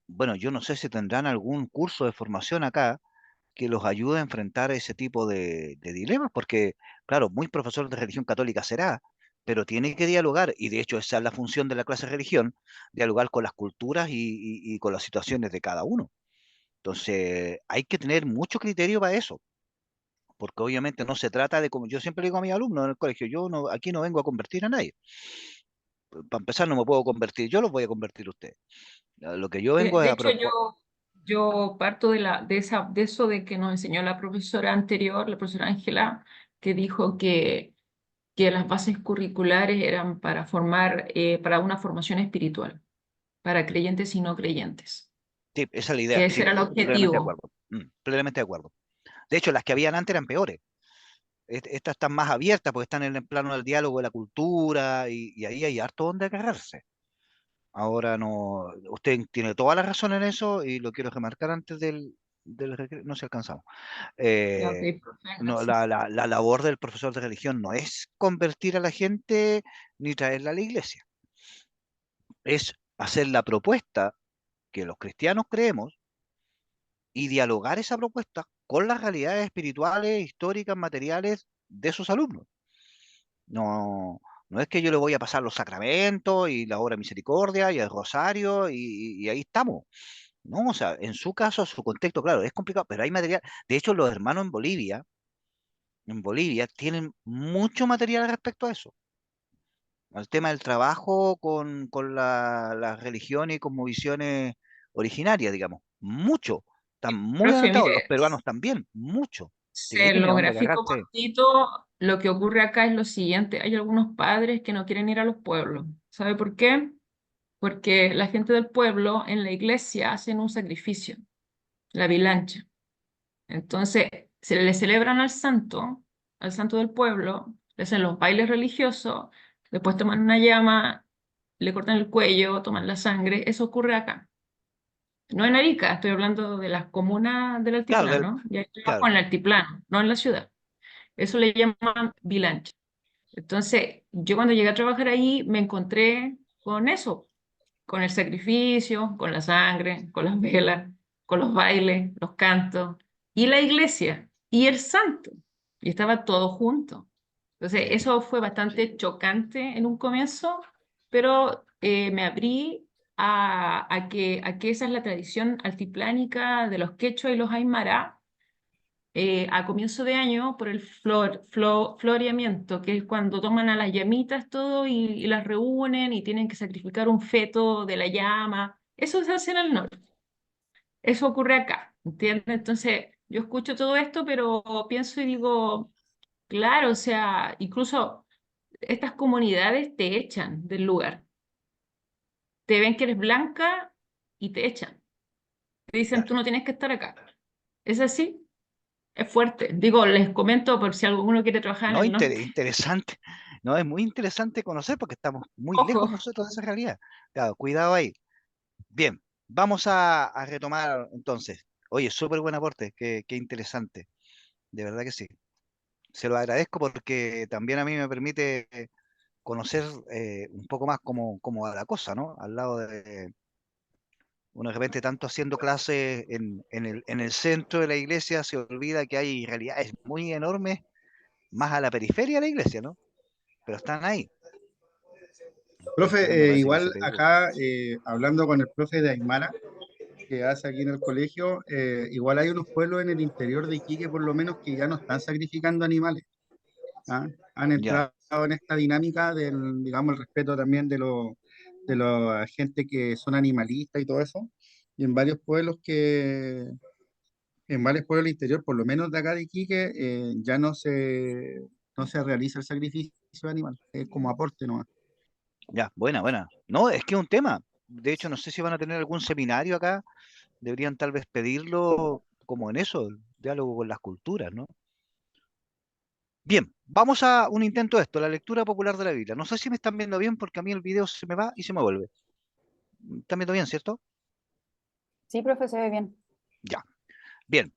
Speaker 2: Bueno, yo no sé si tendrán algún curso de formación acá que los ayude a enfrentar ese tipo de dilemas, porque, claro, muy profesor de religión católica será, pero tiene que dialogar, y de hecho esa es la función de la clase de religión, dialogar con las culturas y con las situaciones de cada uno. Entonces, hay que tener mucho criterio para eso, porque obviamente no se trata de, como yo siempre le digo a mis alumnos en el colegio, yo no, aquí no vengo a convertir a nadie. Para empezar, no me puedo convertir, yo los voy a convertir a ustedes. Lo que yo vengo es
Speaker 7: De
Speaker 2: a
Speaker 7: hecho,
Speaker 2: proponer.
Speaker 7: yo parto de eso de que nos enseñó la profesora anterior, la profesora Ángela, que dijo que las bases curriculares eran para formar, para una formación espiritual, para creyentes y no creyentes,
Speaker 2: Sí, esa es la idea,
Speaker 7: que ese
Speaker 2: sí,
Speaker 7: era el
Speaker 2: plenamente de
Speaker 7: objetivo.
Speaker 2: acuerdo. Plenamente de acuerdo. De hecho, las que habían antes eran peores. Estas están más abiertas porque están en el plano del diálogo de la cultura y ahí hay harto donde agarrarse. Ahora no, usted tiene toda la razón en eso y lo quiero remarcar antes del no se alcanzamos.
Speaker 7: Ya, ok,
Speaker 2: Eh,
Speaker 7: perfecto,
Speaker 2: no,
Speaker 7: sí.
Speaker 2: la labor del profesor de religión no es convertir a la gente ni traerla a la iglesia, es hacer la propuesta que los cristianos creemos y dialogar esa propuesta con las realidades espirituales, históricas, materiales de sus alumnos. No, no es que yo le voy a pasar los sacramentos y la obra de misericordia y el rosario y ahí estamos. No, o sea, en su caso, su contexto, claro, es complicado, pero hay material. De hecho, los hermanos en Bolivia tienen mucho material respecto a eso. Al tema del trabajo con la religión y con visiones originarias, digamos. Mucho. Están muy
Speaker 7: Profe,
Speaker 2: adelantados. Los
Speaker 7: mire,
Speaker 2: peruanos también, mucho. Así que ahí
Speaker 7: se
Speaker 2: tiene
Speaker 7: lo
Speaker 2: donde
Speaker 7: grafico
Speaker 2: agarrarse.
Speaker 7: cortito, lo que ocurre acá es lo siguiente, hay algunos padres que no quieren ir a los pueblos. ¿Sabe por qué? Porque la gente del pueblo en la iglesia hacen un sacrificio, la bilancha. Entonces, se le celebran al santo del pueblo, le hacen los bailes religiosos, después toman una llama, le cortan el cuello, toman la sangre. Eso ocurre acá. No en Arica, estoy hablando de las comunas del
Speaker 2: Claro,
Speaker 7: altiplano, ya trabajo
Speaker 2: claro.
Speaker 7: en el altiplano, no en la ciudad. Eso le llaman bilancha. Entonces, yo cuando llegué a trabajar ahí me encontré con eso, con el sacrificio, con la sangre, con las velas, con los bailes, los cantos, y la iglesia, y el santo, y estaba todo junto. Entonces,
Speaker 2: Sí.
Speaker 7: eso fue bastante chocante en un comienzo, pero me abrí a que esa es la tradición altiplánica de los quechua y los aymara, a comienzo de año por el floreamiento, que es cuando toman a las llamitas todo y las reúnen y tienen que sacrificar un feto de la llama. Eso se hace en el norte. Eso ocurre acá, ¿entiendes? Entonces, yo escucho todo esto, pero pienso y digo, claro, o sea, incluso estas comunidades te echan del lugar. Te ven que eres blanca y te echan. Te dicen,
Speaker 2: Claro.
Speaker 7: tú no tienes que estar acá. ¿Es así? Es fuerte. Digo, les comento por si alguno quiere trabajar en
Speaker 2: No,
Speaker 7: el norte.
Speaker 2: interesante. No, es muy interesante conocer porque estamos muy lejos
Speaker 7: Ojo.
Speaker 2: nosotros de esa realidad. Claro, cuidado ahí. Bien, vamos a retomar entonces. Oye, súper buen aporte, qué interesante. de verdad que sí. Se lo agradezco porque también a mí me permite conocer un poco más cómo va la cosa, ¿no? Al lado de uno de repente tanto haciendo clases en el centro de la iglesia se olvida que hay realidades muy enormes más a la periferia de la iglesia, ¿no? Pero están ahí. Y
Speaker 5: Profe,
Speaker 2: esto me parece que se
Speaker 5: igual
Speaker 2: perdió.
Speaker 5: acá, hablando con el profe de Aymara, que hace aquí en el colegio, igual hay unos pueblos en el interior de Iquique, por lo menos, que ya no están sacrificando animales. ¿Ah? Han
Speaker 2: Ya,
Speaker 5: entrado en esta dinámica del, digamos, el respeto también de la gente que son animalistas y todo eso. Y en varios pueblos del interior, por lo menos de acá de Iquique, ya no se realiza el sacrificio de animal, es como aporte nomás.
Speaker 2: ya, buena. No, es que es un tema. De hecho, no sé si van a tener algún seminario acá. Deberían tal vez pedirlo como en eso, el diálogo con las culturas, ¿no? Bien, vamos a un intento de esto, la lectura popular de la Biblia. No sé si me están viendo bien porque a mí el video se me va y se me vuelve. ¿Me están viendo bien, cierto?
Speaker 3: Sí, profe, se ve bien.
Speaker 2: Ya. Bien.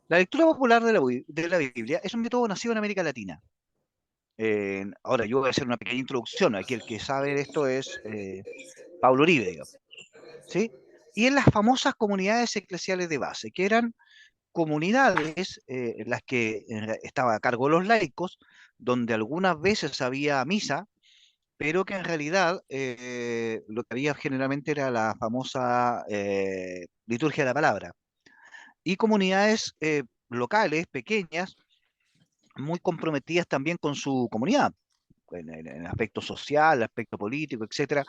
Speaker 2: La lectura popular de la Biblia es un método nacido en América Latina. Ahora yo voy a hacer una pequeña introducción. Aquí el que sabe de esto es Pablo Uribe, digamos, ¿sí? Y en las famosas comunidades eclesiales de base, que eran comunidades en las que estaba a cargo los laicos, donde algunas veces había misa, pero que en realidad lo que había generalmente era la famosa liturgia de la palabra. Y comunidades locales, pequeñas, muy comprometidas también con su comunidad, en aspecto social, aspecto político, etcétera,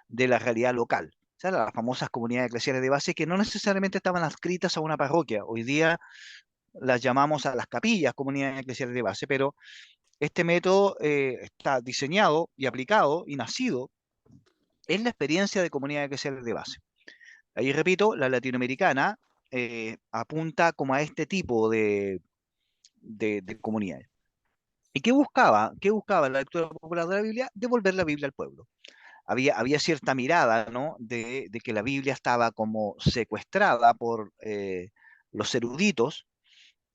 Speaker 2: de la realidad local. O sea, las famosas comunidades eclesiales de base que no necesariamente estaban adscritas a una parroquia. Hoy día las llamamos a las capillas, comunidades eclesiales de base, pero este método está diseñado y aplicado y nacido en la experiencia de comunidades eclesiales de base. Ahí repito, la latinoamericana apunta como a este tipo de comunidades. ¿Y qué buscaba? ¿Qué buscaba la lectura popular de la Biblia? Devolver la Biblia al pueblo. Había cierta mirada, ¿no? De que la Biblia estaba como secuestrada por los eruditos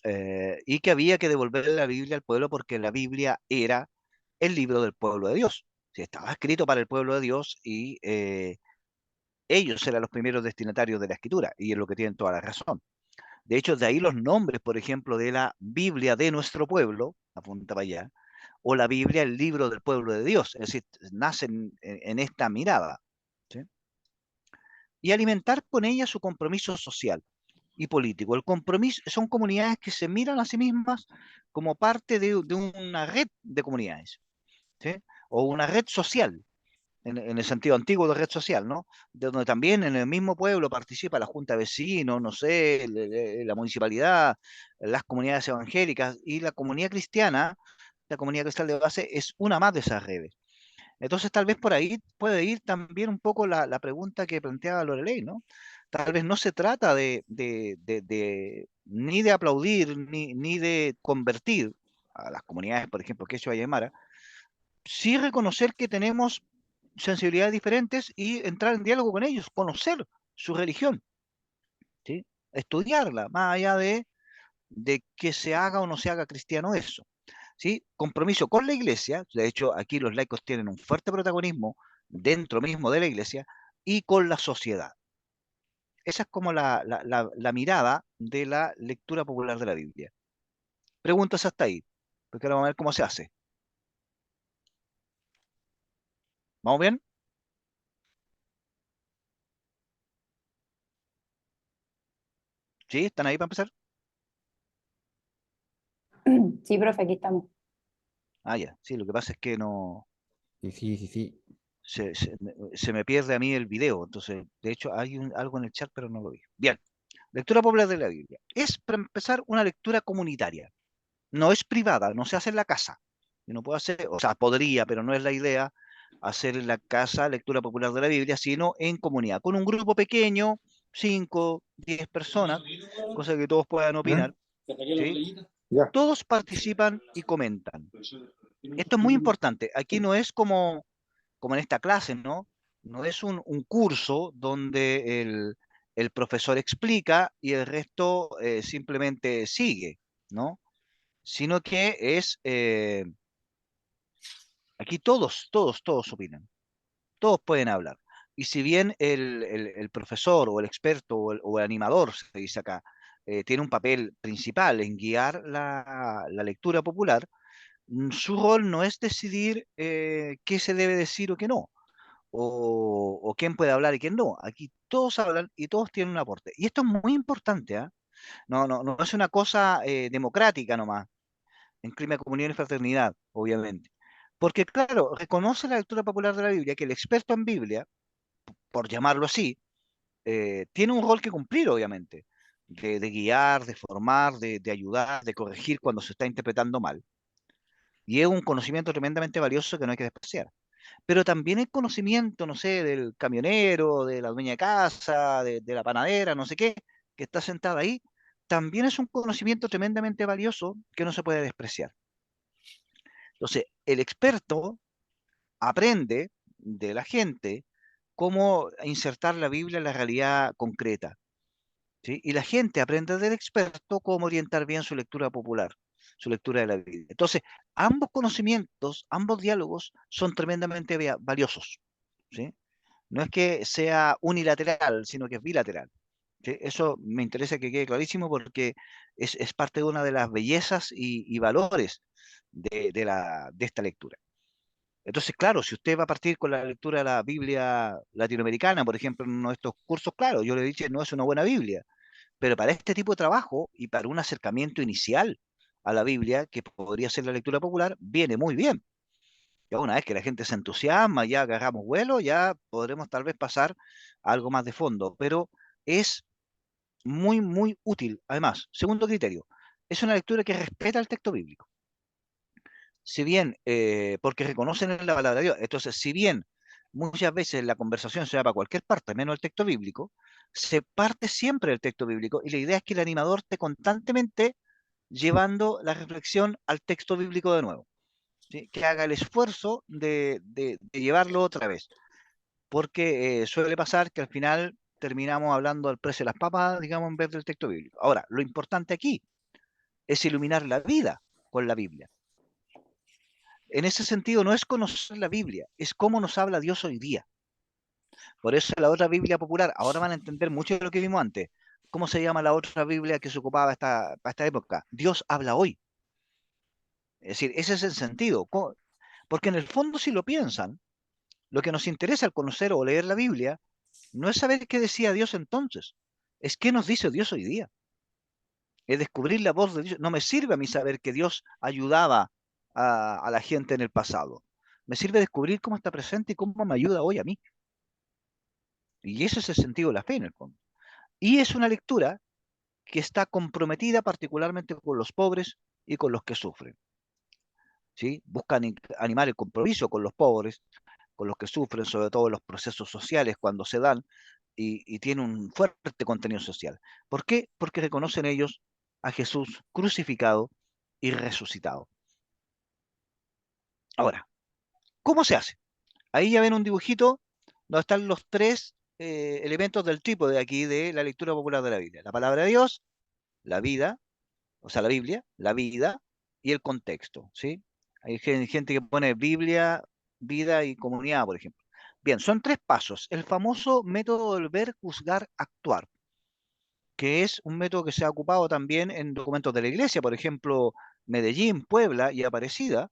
Speaker 2: y que había que devolver la Biblia al pueblo porque la Biblia era el libro del pueblo de Dios. Sí, estaba escrito para el pueblo de Dios y ellos eran los primeros destinatarios de la escritura y es lo que tienen toda la razón. De hecho, de ahí los nombres, por ejemplo, de la Biblia de nuestro pueblo, apunta para allá, o la Biblia, el libro del pueblo de Dios, es decir, nacen en esta mirada, ¿sí? Y alimentar con ella su compromiso social y político. El compromiso son comunidades que se miran a sí mismas como parte de una red de comunidades, ¿sí? O una red social, en el sentido antiguo de red social, ¿no? De donde también en el mismo pueblo participa la junta de vecinos, no sé, la municipalidad, las comunidades evangélicas y la comunidad cristiana, la comunidad cristiana de base es una más de esas redes. Entonces, tal vez por ahí puede ir también un poco la pregunta que planteaba Lorelei, ¿no? Tal vez no se trata ni de aplaudir ni de convertir a las comunidades, por ejemplo, Quechua y Aymara, sí reconocer que tenemos sensibilidades diferentes y entrar en diálogo con ellos, conocer su religión, ¿sí? Estudiarla, más allá de que se haga o no se haga cristiano eso. ¿Sí? Compromiso con la iglesia, de hecho aquí los laicos tienen un fuerte protagonismo dentro mismo de la iglesia y con la sociedad. Esa es como la mirada de la lectura popular de la Biblia. Preguntas hasta ahí, porque ahora vamos a ver cómo se hace. ¿Vamos bien? ¿Sí? ¿Están ahí para empezar?
Speaker 3: Sí, profe, aquí estamos.
Speaker 2: Ah, ya, sí, lo que pasa es que no,
Speaker 8: Sí.
Speaker 2: se me pierde a mí el video, entonces, de hecho, hay algo en el chat, pero no lo vi. Bien, lectura popular de la Biblia. Es, para empezar, una lectura comunitaria. No es privada, no se hace en la casa. Y no puede hacer, o sea, podría, pero no es la idea hacer en la casa lectura popular de la Biblia, sino en comunidad, con un grupo pequeño, 5, 10 personas, cosa que todos puedan
Speaker 8: ¿Ah?
Speaker 2: opinar, ¿sí?
Speaker 5: Ya.
Speaker 2: Todos participan y comentan. Esto es muy importante. Aquí no es como en esta clase, ¿no? No es un curso donde el profesor explica y el resto simplemente sigue, ¿no? sino que es, aquí todos opinan, todos pueden hablar. Y si bien el profesor o el experto o el animador, se dice acá, tiene un papel principal en guiar la lectura popular, su rol no es decidir qué se debe decir o qué no, o quién puede hablar y quién no. Aquí todos hablan y todos tienen un aporte. Y esto es muy importante, ¿ah? No es una cosa democrática nomás, en clima de comunión y fraternidad, obviamente. Porque, claro, reconoce la lectura popular de la Biblia que el experto en Biblia, por llamarlo así, tiene un rol que cumplir, obviamente, de guiar, de formar, de ayudar, de corregir cuando se está interpretando mal. Y es un conocimiento tremendamente valioso que no hay que despreciar. Pero también el conocimiento, no sé, del camionero, de la dueña de casa, de la panadera, no sé qué, que está sentada ahí, también es un conocimiento tremendamente valioso que no se puede despreciar. Entonces, el experto aprende de la gente cómo insertar la Biblia en la realidad concreta, ¿sí? Y la gente aprende del experto cómo orientar bien su lectura popular, su lectura de la Biblia. Entonces, ambos conocimientos, ambos diálogos son tremendamente valiosos, ¿sí? No es que sea unilateral, sino que es bilateral, ¿sí? Eso me interesa que quede clarísimo porque es parte de una de las bellezas y valores de esta lectura. Entonces, claro, si usted va a partir con la lectura de la Biblia latinoamericana, por ejemplo, en nuestros cursos, claro, yo le he dicho, no es una buena Biblia, pero para este tipo de trabajo y para un acercamiento inicial a la Biblia, que podría ser la lectura popular, viene muy bien. Ya una vez que la gente se entusiasma, ya agarramos vuelo, ya podremos tal vez pasar a algo más de fondo, pero es muy útil. Además, segundo criterio, es una lectura que respeta el texto bíblico. Si bien, porque reconocen en la palabra de Dios, entonces, si bien muchas veces la conversación se va para cualquier parte, menos el texto bíblico, se parte siempre del texto bíblico y la idea es que el animador esté constantemente llevando la reflexión al texto bíblico de nuevo, ¿sí? Que haga el esfuerzo de llevarlo otra vez, porque suele pasar que al final terminamos hablando del precio de las papas, digamos, en vez del texto bíblico. Ahora, lo importante aquí es iluminar la vida con la Biblia. En ese sentido, no es conocer la Biblia, es cómo nos habla Dios hoy día. Por eso la otra Biblia popular, ahora van a entender mucho de lo que vimos antes. ¿Cómo se llama la otra Biblia que se ocupaba para esta época? Dios habla hoy. Es decir, ese es el sentido. Porque en el fondo, si lo piensan, lo que nos interesa al conocer o leer la Biblia no es saber qué decía Dios entonces, es qué nos dice Dios hoy día. Es descubrir la voz de Dios. No me sirve a mí saber que Dios ayudaba a la gente en el pasado. Me sirve descubrir cómo está presente y cómo me ayuda hoy a mí. Y ese es el sentido de la fe en el fondo. Y es una lectura que está comprometida particularmente con los pobres y con los que sufren, ¿sí? Buscan animar el compromiso con los pobres, con los que sufren, sobre todo en los procesos sociales cuando se dan, y tiene un fuerte contenido social. ¿Por qué? Porque reconocen ellos a Jesús crucificado y resucitado. Ahora, ¿cómo se hace? Ahí ya ven un dibujito donde están los tres elementos del trípode aquí de la lectura popular de la Biblia. La palabra de Dios, la vida, o sea, la Biblia, la vida y el contexto, ¿sí? Hay gente que pone Biblia, vida y comunidad, por ejemplo. Bien, son tres pasos. El famoso método del ver, juzgar, actuar, que es un método que se ha ocupado también en documentos de la Iglesia, por ejemplo, Medellín, Puebla y Aparecida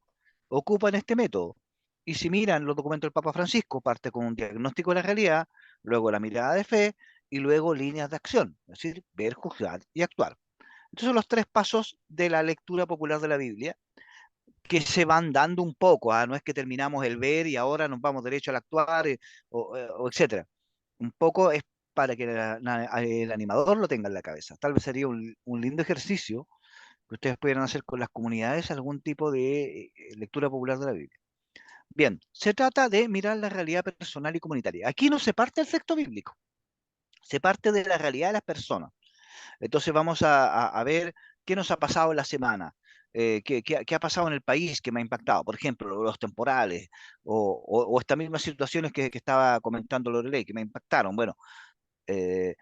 Speaker 2: ocupan este método. Y si miran los documentos del Papa Francisco, parte con un diagnóstico de la realidad, luego la mirada de fe y luego líneas de acción, es decir, ver, juzgar y actuar. Estos son los tres pasos de la lectura popular de la Biblia que se van dando un poco, ¿ah? No es que terminamos el ver y ahora nos vamos derecho al actuar o etcétera. Un poco es para que el animador lo tenga en la cabeza. Tal vez sería un lindo ejercicio que ustedes pudieran hacer con las comunidades, algún tipo de lectura popular de la Biblia. Bien, se trata de mirar la realidad personal y comunitaria. Aquí no se parte del texto bíblico, se parte de la realidad de las personas. Entonces vamos a ver qué nos ha pasado en la semana, qué ha pasado en el país que me ha impactado. Por ejemplo, los temporales o estas mismas situaciones que estaba comentando Lorelei, que me impactaron. Bueno, de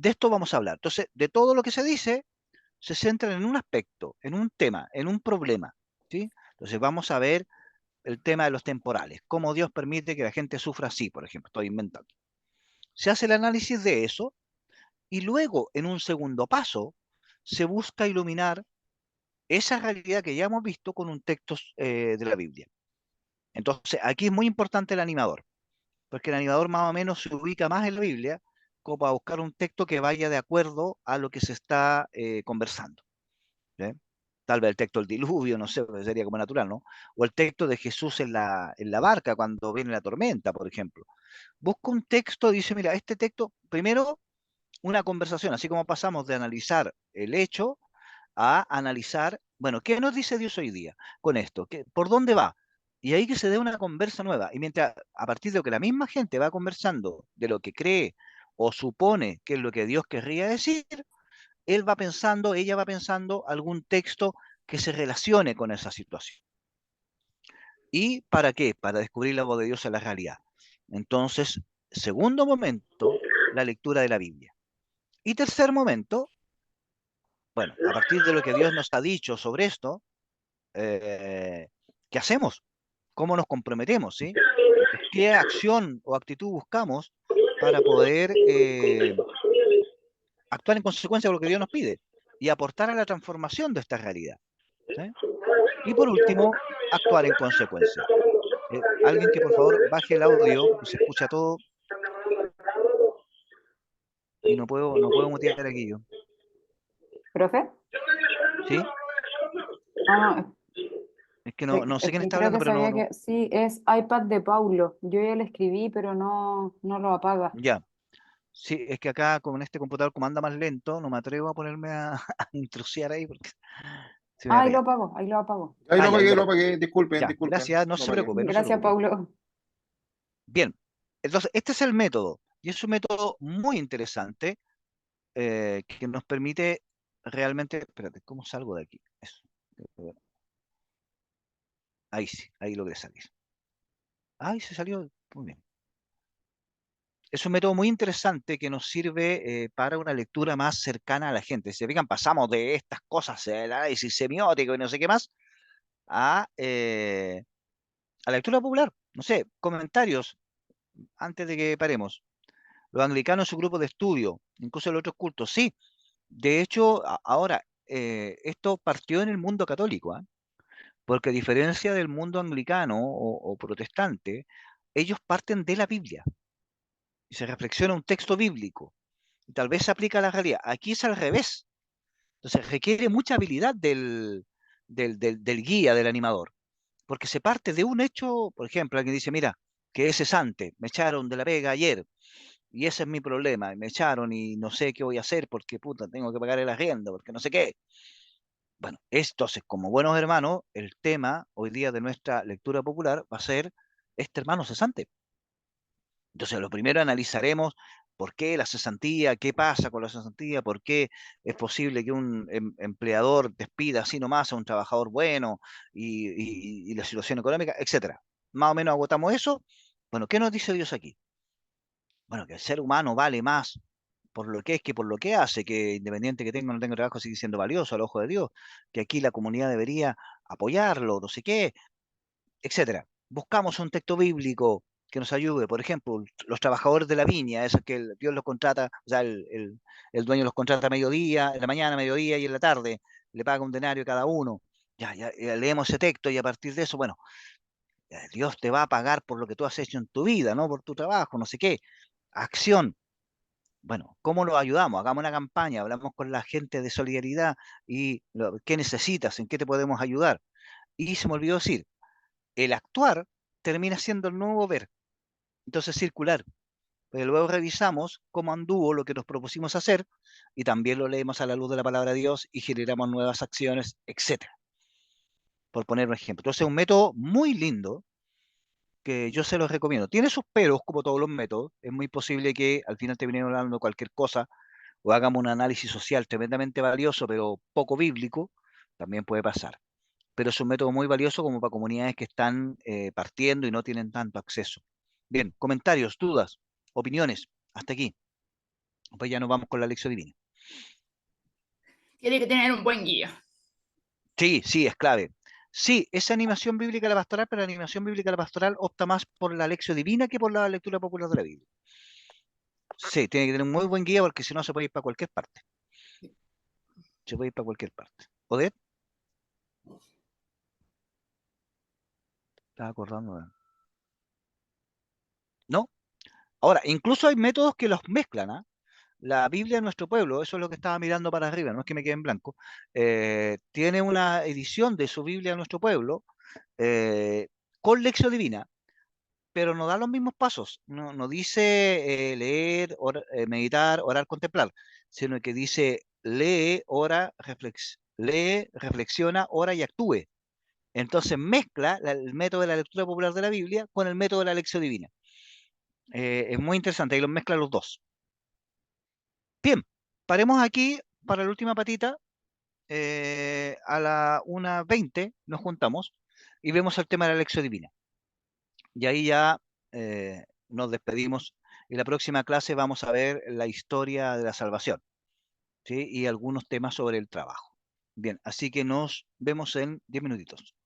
Speaker 2: esto vamos a hablar. Entonces, de todo lo que se dice, se centran en un aspecto, en un tema, en un problema, ¿sí? Entonces vamos a ver el tema de los temporales, cómo Dios permite que la gente sufra así, por ejemplo, estoy inventando. Se hace el análisis de eso y luego, en un segundo paso, se busca iluminar esa realidad que ya hemos visto con un texto de la Biblia. Entonces, aquí es muy importante el animador, porque el animador más o menos se ubica más en la Biblia como para buscar un texto que vaya de acuerdo a lo que se está conversando. ¿Sí? Tal vez el texto del diluvio, no sé, sería como natural, ¿no? O el texto de Jesús en la barca cuando viene la tormenta, por ejemplo. Busca un texto, dice, mira, este texto, primero una conversación, así como pasamos de analizar el hecho a analizar, bueno, ¿qué nos dice Dios hoy día con esto? ¿Por dónde va? Y ahí que se dé una conversa nueva. Y mientras, a partir de lo que la misma gente va conversando, de lo que cree o supone que es lo que Dios querría decir, él va pensando, ella va pensando algún texto que se relacione con esa situación. ¿Y para qué? Para descubrir la voz de Dios en la realidad. Entonces, segundo momento, la lectura de la Biblia. Y tercer momento, bueno, a partir de lo que Dios nos ha dicho sobre esto, ¿qué hacemos? ¿Cómo nos comprometemos? ¿Sí? ¿Qué acción o actitud buscamos para poder actuar en consecuencia con lo que Dios nos pide y aportar a la transformación de esta realidad? ¿Sí? Y por último, actuar en consecuencia. Alguien que por favor baje el audio, porque se escucha todo y no puedo mutear aquí yo.
Speaker 3: ¿Profe?
Speaker 2: ¿Sí?
Speaker 3: Ah, no,
Speaker 2: Es que no sé
Speaker 3: es
Speaker 2: quién
Speaker 3: que
Speaker 2: está
Speaker 3: creo
Speaker 2: hablando,
Speaker 3: que
Speaker 2: pero no,
Speaker 3: sabía que sí, es iPad de Paulo. Yo ya le escribí, pero no lo apaga.
Speaker 2: ya. Sí, es que acá con este computador como anda más lento, no me atrevo a ponerme a, a intrusiar ahí porque se me va a
Speaker 3: Ah,
Speaker 2: pegar.
Speaker 3: ahí lo apago.
Speaker 2: Ah, ya, ahí lo
Speaker 5: Lo
Speaker 2: apago.
Speaker 5: apagué, disculpen,
Speaker 2: Ya,
Speaker 5: disculpen,
Speaker 2: gracias, no
Speaker 5: lo
Speaker 2: se
Speaker 5: apagué.
Speaker 2: preocupe, no se
Speaker 3: Gracias,
Speaker 2: preocupe.
Speaker 3: Paulo.
Speaker 2: Bien, entonces este es el método y es un método muy interesante que nos permite realmente, espérate, ¿cómo salgo de aquí? Eso. Ahí sí, ahí logré salir. Ahí se salió, muy bien. Es un método muy interesante que nos sirve para una lectura más cercana a la gente. Si se fijan, pasamos de estas cosas, el análisis semiótico y no sé qué más, a la lectura popular. No sé, comentarios antes de que paremos. Los anglicanos en su grupo de estudio, incluso los otros cultos, sí. De hecho, ahora, esto partió en el mundo católico, ¿ah? Porque a diferencia del mundo anglicano o protestante, ellos parten de la Biblia y se reflexiona un texto bíblico y tal vez se aplica a la realidad. Aquí es al revés. Entonces requiere mucha habilidad del guía, del animador, porque se parte de un hecho, por ejemplo, alguien dice, mira, que es cesante, me echaron de la pega ayer y ese es mi problema, y me echaron y no sé qué voy a hacer porque puta, tengo que pagar el arriendo, porque no sé qué. Bueno, entonces, como buenos hermanos, el tema hoy día de nuestra lectura popular va a ser este hermano cesante. Entonces, lo primero analizaremos por qué la cesantía, qué pasa con la cesantía, por qué es posible que un empleador despida así nomás a un trabajador bueno y la situación económica, etcétera. Más o menos agotamos eso. Bueno, ¿qué nos dice Dios aquí? Bueno, que el ser humano vale más por lo que es que por lo que hace, que independiente que tenga o no tenga trabajo, sigue siendo valioso al ojo de Dios, que aquí la comunidad debería apoyarlo, no sé qué, etcétera. Buscamos un texto bíblico que nos ayude, por ejemplo, los trabajadores de la viña, esos que Dios los contrata, o sea, el dueño los contrata a mediodía, en la mañana, a mediodía y en la tarde, le paga un denario cada uno. Ya leemos ese texto y a partir de eso, bueno, Dios te va a pagar por lo que tú has hecho en tu vida, no por tu trabajo, no sé qué. Acción. Bueno, ¿cómo lo ayudamos? Hagamos una campaña, hablamos con la gente de solidaridad y qué necesitas, en qué te podemos ayudar. Y se me olvidó decir, el actuar termina siendo el nuevo ver, entonces circular. Pero luego revisamos cómo anduvo lo que nos propusimos hacer y también lo leemos a la luz de la palabra de Dios y generamos nuevas acciones, etcétera. Por poner un ejemplo. Entonces es un método muy lindo que yo se los recomiendo. Tiene sus peros, como todos los métodos. Es muy posible que al final terminemos hablando de cualquier cosa o hagamos un análisis social tremendamente valioso, pero poco bíblico. También puede pasar. Pero es un método muy valioso como para comunidades que están partiendo y no tienen tanto acceso. Bien, comentarios, dudas, opiniones, hasta aquí. Pues ya nos vamos con la lección divina.
Speaker 6: Tiene que tener un buen guía.
Speaker 2: Sí, sí, es clave. Sí, es animación bíblica a la pastoral, pero la animación bíblica a la pastoral opta más por la lección divina que por la lectura popular de la Biblia. Sí, tiene que tener un muy buen guía porque si no se puede ir para cualquier parte. Se puede ir para cualquier parte. ¿Odette? Estaba acordando. ¿No? Ahora, incluso hay métodos que los mezclan, ¿ah? La Biblia de nuestro pueblo, eso es lo que estaba mirando para arriba, no es que me quede en blanco, tiene una edición de su Biblia de nuestro pueblo eh, con lección divina, pero no da los mismos pasos. No dice leer, meditar, orar, contemplar, sino que dice lee, ora, lee, reflexiona, ora y actúe. Entonces mezcla el método de la lectura popular de la Biblia con el método de la lección divina. Es muy interesante, y los mezcla los dos. Bien, paremos aquí para la última patita. A la 1:20 nos juntamos y vemos el tema de la lección divina. Y ahí ya nos despedimos. Y la próxima clase vamos a ver la historia de la salvación, ¿sí? Y algunos temas sobre el trabajo. Bien, así que nos vemos en 10 minutitos.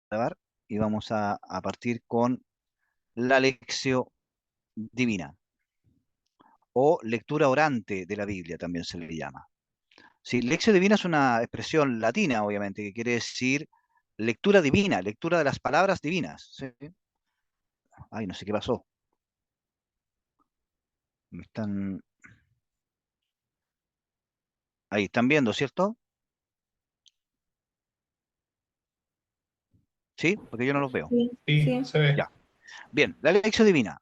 Speaker 2: Grabar y vamos a partir con la lección divina o lectura orante de la Biblia, también se le llama. Sí, lección divina es una expresión latina, obviamente, que quiere decir lectura divina, lectura de las palabras divinas. ¿Sí? Ay, no sé qué pasó. Me están... Ahí, están viendo, ¿cierto? ¿Sí? Porque yo no los veo.
Speaker 4: Sí, sí.
Speaker 8: Se ve.
Speaker 2: Ya. Bien, la lección divina.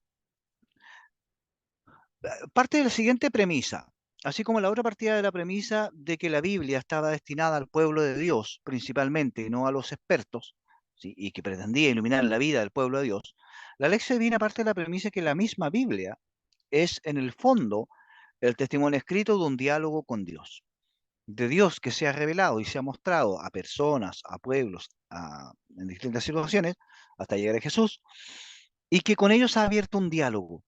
Speaker 2: Parte de la siguiente premisa, así como la otra partida de la premisa de que la Biblia estaba destinada al pueblo de Dios principalmente y no a los expertos, ¿sí? Y que pretendía iluminar la vida del pueblo de Dios, la lección divina parte de la premisa que la misma Biblia es en el fondo el testimonio escrito de un diálogo con Dios, de Dios que se ha revelado y se ha mostrado a personas, a pueblos, en distintas situaciones, hasta llegar a Jesús, y que con ellos ha abierto un diálogo.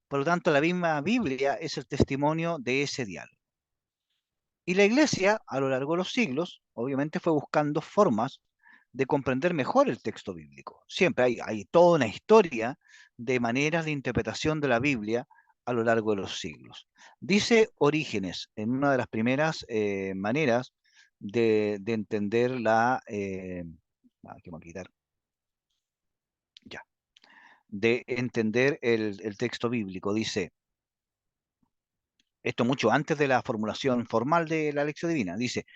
Speaker 2: Por lo tanto, la misma Biblia es el testimonio de ese diálogo. Y la Iglesia, a lo largo de los siglos, obviamente fue buscando formas de comprender mejor el texto bíblico. Siempre hay toda una historia de maneras de interpretación de la Biblia a lo largo de los siglos. Dice Orígenes, en una de las primeras maneras de entender ¿qué me voy a quitar? Ya. De entender el texto bíblico. Dice, esto mucho antes de la formulación formal de la lección divina, dice,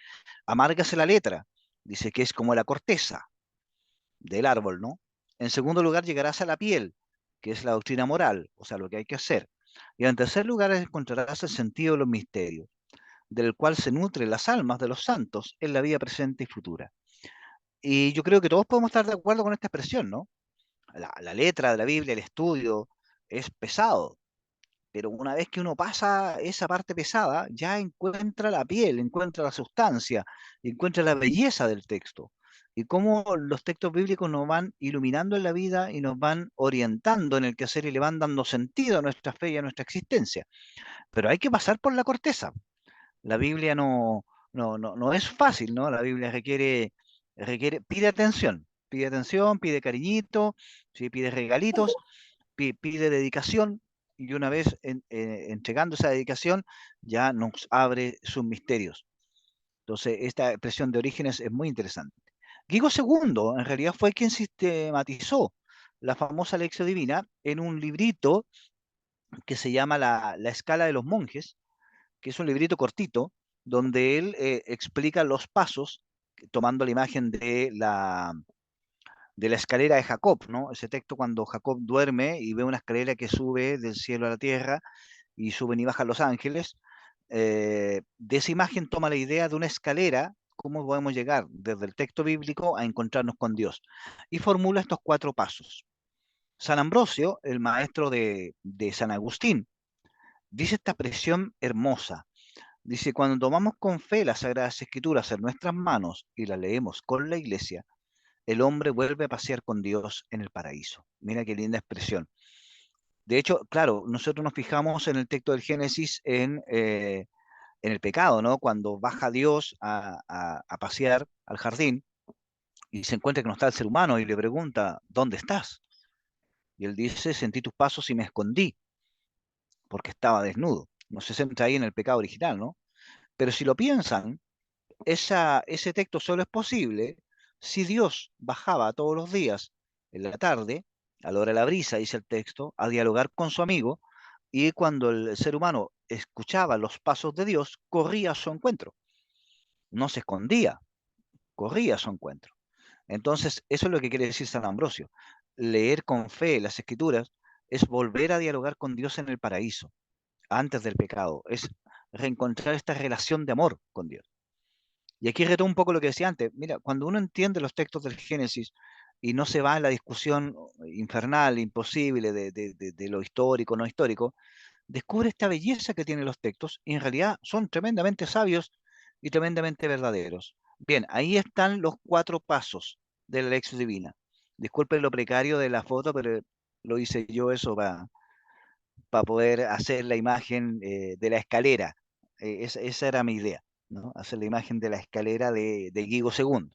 Speaker 2: amárgase la letra, dice que es como la corteza del árbol, ¿no? En segundo lugar, llegarás a la piel, que es la doctrina moral, o sea, lo que hay que hacer. Y en tercer lugar, encontrarás el sentido de los misterios, del cual se nutren las almas de los santos en la vida presente y futura. Y yo creo que todos podemos estar de acuerdo con esta expresión, ¿no? La letra de la Biblia, el estudio, es pesado, pero una vez que uno pasa esa parte pesada, ya encuentra la piel, encuentra la sustancia, encuentra la belleza del texto. y cómo los textos bíblicos nos van iluminando en la vida y nos van orientando en el quehacer y le van dando sentido a nuestra fe y a nuestra existencia. Pero hay que pasar por la corteza. La Biblia no es fácil, ¿no? La Biblia pide atención, pide cariñito, ¿sí? Pide regalitos, pide dedicación, y una vez entregando esa dedicación, ya nos abre sus misterios. Entonces, esta expresión de orígenes es muy interesante. Guigo II, en realidad, fue quien sistematizó la famosa Lección Divina en un librito que se llama la Escala de los Monjes, que es un librito cortito, donde él explica los pasos, tomando la imagen de la escalera de Jacob, ¿no? Ese texto cuando Jacob duerme y ve una escalera que sube del cielo a la tierra y suben y bajan los ángeles. De esa imagen toma la idea de una escalera, cómo podemos llegar desde el texto bíblico a encontrarnos con Dios. Y formula estos 4 pasos. San Ambrosio, el maestro de San Agustín, dice esta expresión hermosa. Dice, cuando tomamos con fe las Sagradas Escrituras en nuestras manos y las leemos con la Iglesia, el hombre vuelve a pasear con Dios en el paraíso. Mira qué linda expresión. De hecho, claro, nosotros nos fijamos en el texto del Génesis en el pecado, ¿no? Cuando baja Dios a pasear al jardín y se encuentra que no está el ser humano y le pregunta, ¿dónde estás? Y él dice, sentí tus pasos y me escondí porque estaba desnudo. No se centra ahí en el pecado original, ¿no? Pero si lo piensan, ese texto solo es posible si Dios bajaba todos los días en la tarde, a la hora de la brisa, dice el texto, a dialogar con su amigo, y cuando el ser humano escuchaba los pasos de Dios, corría a su encuentro. No se escondía, corría a su encuentro. Entonces, eso es lo que quiere decir San Ambrosio. Leer con fe las Escrituras es volver a dialogar con Dios en el paraíso, antes del pecado. Es reencontrar esta relación de amor con Dios. Y aquí retomo un poco lo que decía antes. Mira, cuando uno entiende los textos del Génesis y no se va en la discusión infernal, imposible de lo histórico, no histórico, descubre esta belleza que tienen los textos y en realidad son tremendamente sabios y tremendamente verdaderos. Bien, ahí están los 4 pasos de la lección divina. Disculpen lo precario de la foto, pero lo hice yo eso para poder hacer la imagen de la escalera. Esa era mi idea, ¿no? Hacer la imagen de la escalera de Guigo II.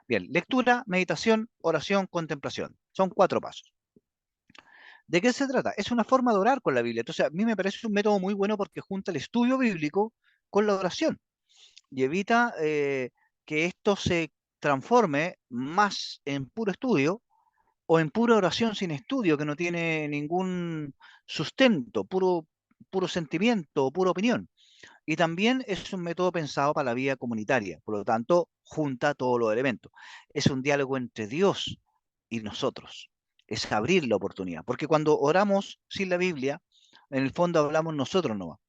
Speaker 2: Bien, lectura, meditación, oración, contemplación. Son 4 pasos. ¿De qué se trata? Es una forma de orar con la Biblia. Entonces, a mí me parece un método muy bueno porque junta el estudio bíblico con la oración y evita que esto se transforme más en puro estudio o en pura oración sin estudio, que no tiene ningún sustento, puro sentimiento, pura opinión. Y también es un método pensado para la vida comunitaria, por lo tanto, junta todos los elementos. Es un diálogo entre Dios y nosotros, es abrir la oportunidad, porque cuando oramos sin la Biblia, en el fondo hablamos nosotros nomás,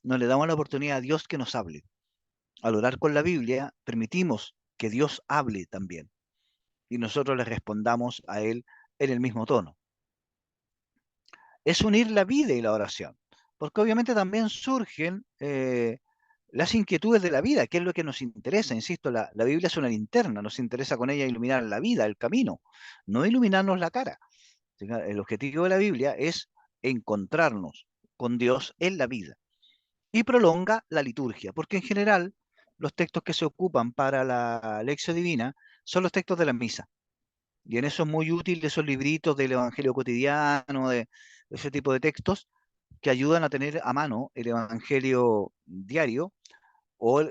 Speaker 2: no le damos la oportunidad a Dios que nos hable. Al orar con la Biblia, permitimos que Dios hable también, y nosotros le respondamos a Él en el mismo tono. Es unir la vida y la oración, porque obviamente también surgen las inquietudes de la vida, que es lo que nos interesa. Insisto, la Biblia es una linterna, nos interesa con ella iluminar la vida, el camino, no iluminarnos la cara. El objetivo de la Biblia es encontrarnos con Dios en la vida y prolonga la liturgia, porque en general los textos que se ocupan para la lección divina son los textos de la misa. Y en eso es muy útil esos libritos del Evangelio cotidiano, de ese tipo de textos que ayudan a tener a mano el Evangelio diario.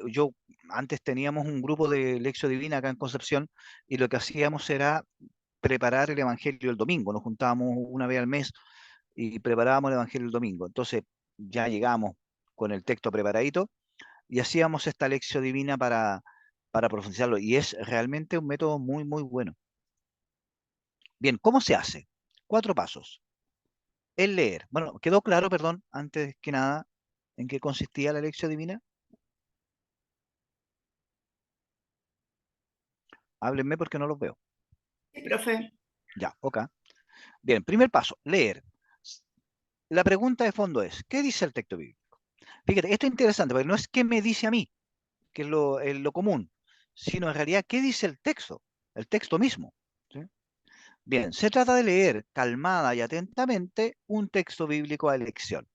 Speaker 2: Yo antes teníamos un grupo de Lección Divina acá en Concepción y lo que hacíamos era preparar el Evangelio el domingo. Nos juntábamos una vez al mes y preparábamos el Evangelio el domingo. Entonces ya llegamos con el texto preparadito y hacíamos esta Lección Divina para profundizarlo. Y es realmente un método muy, muy bueno. Bien, ¿cómo se hace? 4 pasos. El leer. Bueno, quedó claro, perdón, antes que nada, en qué consistía la lección divina. Háblenme porque no los veo.
Speaker 6: Sí, profe.
Speaker 2: Ya, ok. Bien, primer paso, leer. La pregunta de fondo es, ¿qué dice el texto bíblico? Fíjate, esto es interesante, porque no es qué me dice a mí, que es lo común, sino en realidad, ¿qué dice el texto? el texto mismo. ¿Sí? Bien, se trata de leer calmada y atentamente un texto bíblico a elección.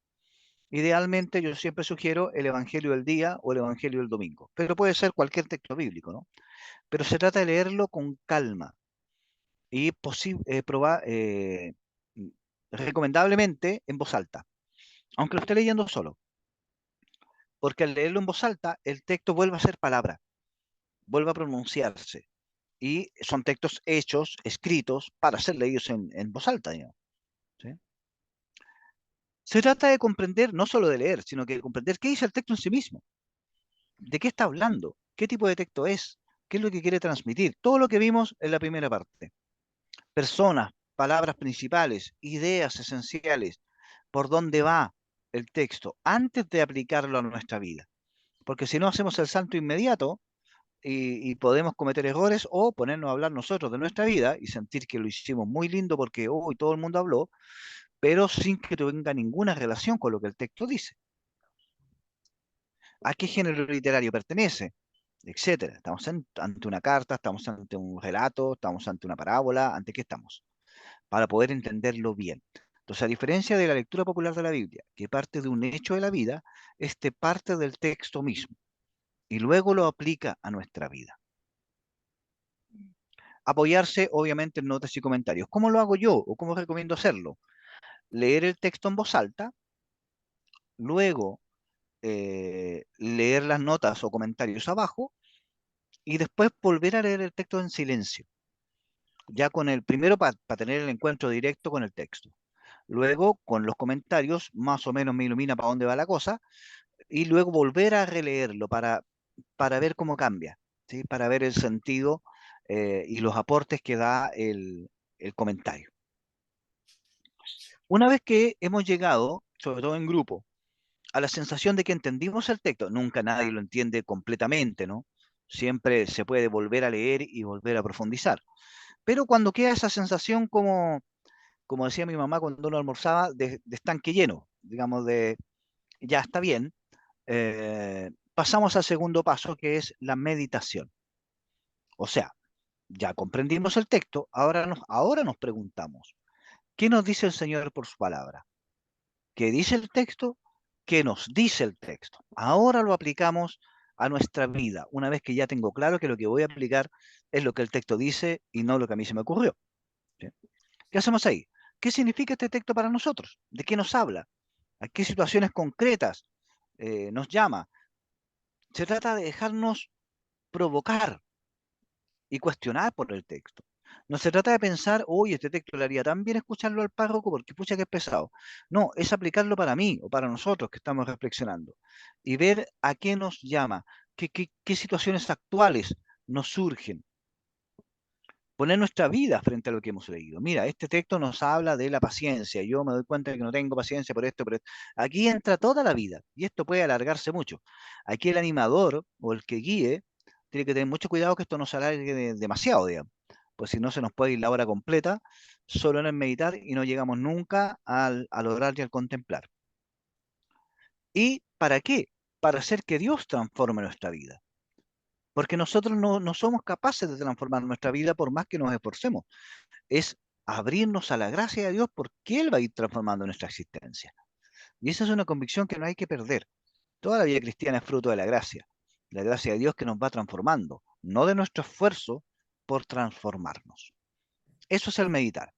Speaker 2: Idealmente yo siempre sugiero el Evangelio del día o el Evangelio del domingo, pero puede ser cualquier texto bíblico, ¿no? Pero se trata de leerlo con calma y recomendablemente en voz alta, aunque lo esté leyendo solo, porque al leerlo en voz alta el texto vuelve a ser palabra, vuelve a pronunciarse y son textos hechos, escritos para ser leídos en voz alta, digamos, ¿sí? Se trata de comprender, no solo de leer, sino que de comprender qué dice el texto en sí mismo, de qué está hablando, qué tipo de texto es, qué es lo que quiere transmitir, todo lo que vimos en la primera parte. Personas, palabras principales, ideas esenciales, por dónde va el texto antes de aplicarlo a nuestra vida. Porque si no hacemos el salto inmediato y podemos cometer errores o ponernos a hablar nosotros de nuestra vida y sentir que lo hicimos muy lindo porque hoy todo el mundo habló, pero sin que tenga ninguna relación con lo que el texto dice. ¿A qué género literario pertenece? Etcétera. Estamos ante una carta, estamos ante un relato, estamos ante una parábola, ¿ante qué estamos? Para poder entenderlo bien. Entonces, a diferencia de la lectura popular de la Biblia, que parte de un hecho de la vida, este parte del texto mismo y luego lo aplica a nuestra vida. Apoyarse, obviamente, en notas y comentarios. ¿Cómo lo hago yo o cómo recomiendo hacerlo? Leer el texto en voz alta, luego leer las notas o comentarios abajo y después volver a leer el texto en silencio, ya con el primero para tener el encuentro directo con el texto. Luego, con los comentarios, más o menos me ilumina para dónde va la cosa, y luego volver a releerlo para ver cómo cambia, ¿sí? Para ver el sentido y los aportes que da el comentario. Una vez que hemos llegado, sobre todo en grupo, a la sensación de que entendimos el texto, nunca nadie lo entiende completamente, ¿no? Siempre se puede volver a leer y volver a profundizar. Pero cuando queda esa sensación como decía mi mamá cuando uno almorzaba, de estanque lleno, digamos, de ya está bien, pasamos al segundo paso, que es la meditación. O sea, ya comprendimos el texto, ahora nos preguntamos, ¿qué nos dice el Señor por su palabra? ¿Qué dice el texto? ¿Qué nos dice el texto? Ahora lo aplicamos a nuestra vida, una vez que ya tengo claro que lo que voy a aplicar es lo que el texto dice y no lo que a mí se me ocurrió. ¿Sí? ¿Qué hacemos ahí? ¿Qué significa este texto para nosotros? ¿De qué nos habla? ¿A qué situaciones concretas nos llama? Se trata de dejarnos provocar y cuestionar por el texto. No se trata de pensar, uy, este texto le haría tan bien escucharlo al párroco porque pucha que es pesado. No, es aplicarlo para mí o para nosotros que estamos reflexionando y ver a qué nos llama, qué situaciones actuales nos surgen. Poner nuestra vida frente a lo que hemos leído. Mira, este texto nos habla de la paciencia. Yo me doy cuenta de que no tengo paciencia por esto, por esto. Aquí entra toda la vida y esto puede alargarse mucho. Aquí el animador o el que guíe tiene que tener mucho cuidado que esto no se alargue demasiado, digamos. Pues si no se nos puede ir la hora completa solo en el meditar y no llegamos nunca al orar y al contemplar. ¿Y para qué? Para hacer que Dios transforme nuestra vida. Porque nosotros no somos capaces de transformar nuestra vida por más que nos esforcemos. Es abrirnos a la gracia de Dios porque Él va a ir transformando nuestra existencia. Y esa es una convicción que no hay que perder. Toda la vida cristiana es fruto de la gracia de Dios que nos va transformando, no de nuestro esfuerzo por transformarnos. Eso es el meditar.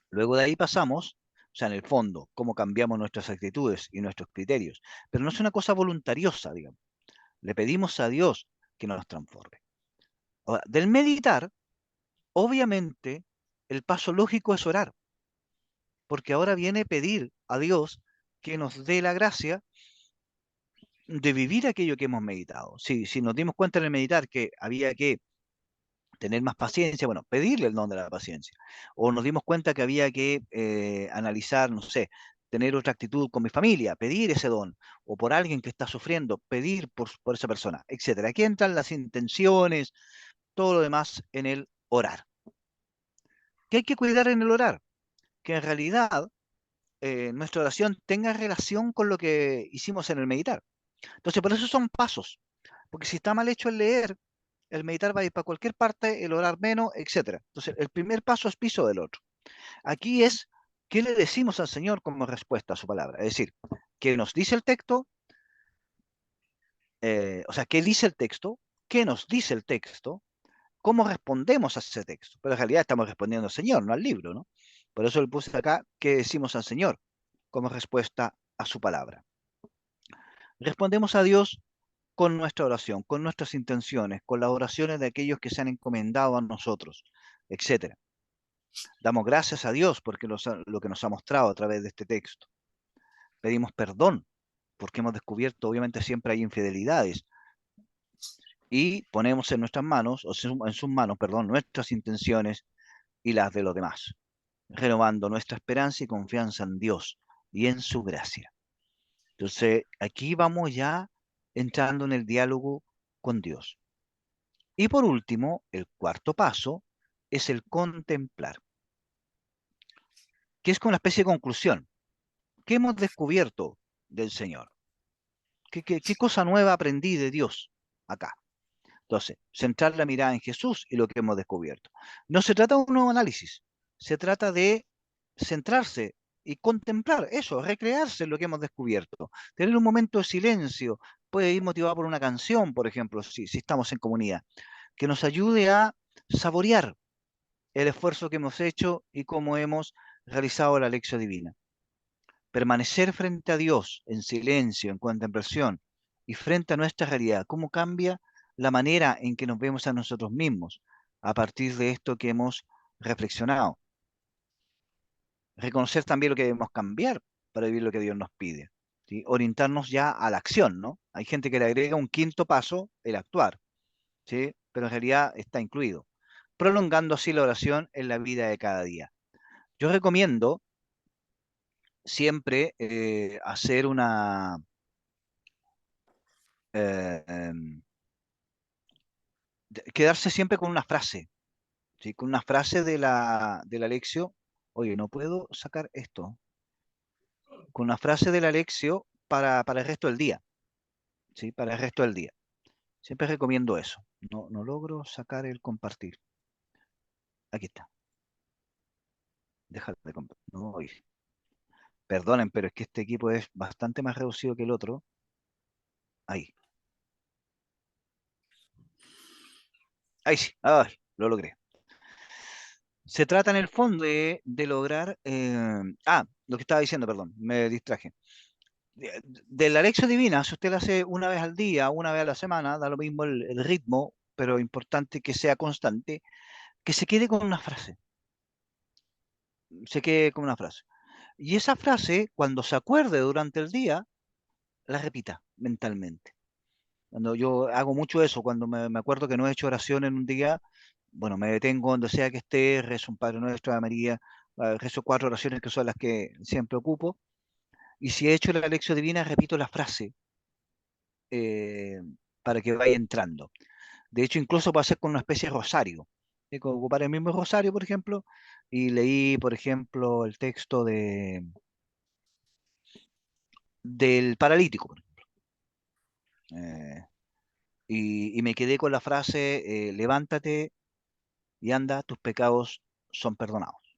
Speaker 2: Luego de ahí pasamos, o sea, en el fondo, cómo cambiamos nuestras actitudes y nuestros criterios. Pero no es una cosa voluntariosa, digamos. Le pedimos a Dios que nos transforme. Ahora, del meditar, obviamente, el paso lógico es orar, porque ahora viene pedir a Dios que nos dé la gracia de vivir aquello que hemos meditado. Si nos dimos cuenta en el meditar que había que tener más paciencia, bueno, pedirle el don de la paciencia. O nos dimos cuenta que había que analizar, no sé, tener otra actitud con mi familia, pedir ese don. O por alguien que está sufriendo, pedir por esa persona, etc. Aquí entran las intenciones, todo lo demás en el orar. ¿Qué hay que cuidar en el orar? Que en realidad nuestra oración tenga relación con lo que hicimos en el meditar. Entonces, por eso son pasos. Porque si está mal hecho el leer, el meditar va a ir para cualquier parte, el orar menos, etc. Entonces, el primer paso es piso del otro. Aquí es, ¿qué le decimos al Señor como respuesta a su palabra? Es decir, ¿qué nos dice el texto? O sea, ¿qué dice el texto? ¿Qué nos dice el texto? ¿Cómo respondemos a ese texto? Pero en realidad estamos respondiendo al Señor, no al libro, ¿no? Por eso le puse acá, ¿qué decimos al Señor como respuesta a su palabra? Respondemos a Dios con nuestra oración, con nuestras intenciones, con las oraciones de aquellos que se han encomendado a nosotros, etc. Damos gracias a Dios porque lo que nos ha mostrado a través de este texto. Pedimos perdón porque hemos descubierto, obviamente siempre hay infidelidades, y ponemos en nuestras manos, o en sus manos, perdón, nuestras intenciones y las de los demás, renovando nuestra esperanza y confianza en Dios y en su gracia. Entonces, aquí vamos ya entrando en el diálogo con Dios. Y por último, el cuarto paso es el contemplar, que es como una especie de conclusión. ¿Qué hemos descubierto del Señor? ¿Qué cosa nueva aprendí de Dios acá? Entonces, centrar la mirada en Jesús y lo que hemos descubierto. No se trata de un nuevo análisis, se trata de centrarse y contemplar eso, recrearse en lo que hemos descubierto, tener un momento de silencio, puede ir motivado por una canción, por ejemplo, si estamos en comunidad, que nos ayude a saborear el esfuerzo que hemos hecho y cómo hemos realizado la lección divina. Permanecer frente a Dios en silencio, en contemplación y frente a nuestra realidad, cómo cambia la manera en que nos vemos a nosotros mismos a partir de esto que hemos reflexionado. Reconocer también lo que debemos cambiar para vivir lo que Dios nos pide, ¿sí? Orientarnos ya a la acción, ¿no? Hay gente que le agrega un quinto paso, el actuar, ¿sí? Pero en realidad está incluido, prolongando así la oración en la vida de cada día. Yo recomiendo siempre hacer una... quedarse siempre con una frase, ¿sí? Con una frase de la lección. Oye, no puedo sacar esto. Con una frase de la lección para el resto del día, ¿sí? Para el resto del día. Siempre recomiendo eso. No logro sacar el compartir. Aquí está. Dejar de compartir. No, oye. Perdonen, pero es que este equipo es bastante más reducido que el otro. Ahí. Ahí sí. Ah, lo logré. Se trata en el fondo de lograr... lo que estaba diciendo, perdón, me distraje. De la lección divina, si usted la hace una vez al día, una vez a la semana, da lo mismo el ritmo, pero importante que sea constante, que se quede con una frase. Se quede con una frase. Y esa frase, cuando se acuerde durante el día, la repita mentalmente. Cuando yo hago mucho eso, cuando me acuerdo que no he hecho oración en un día, bueno, me detengo donde sea que esté, rezo un Padre Nuestro, Ave María, rezo 4 oraciones que son las que siempre ocupo, y si he hecho la lección divina, repito la frase eh, para que vaya entrando. De hecho, incluso puedo hacer con una especie de rosario. Como ocupar el mismo rosario, por ejemplo, y leí, por ejemplo, el texto del paralítico, por ejemplo. Y me quedé con la frase, levántate y anda, tus pecados son perdonados.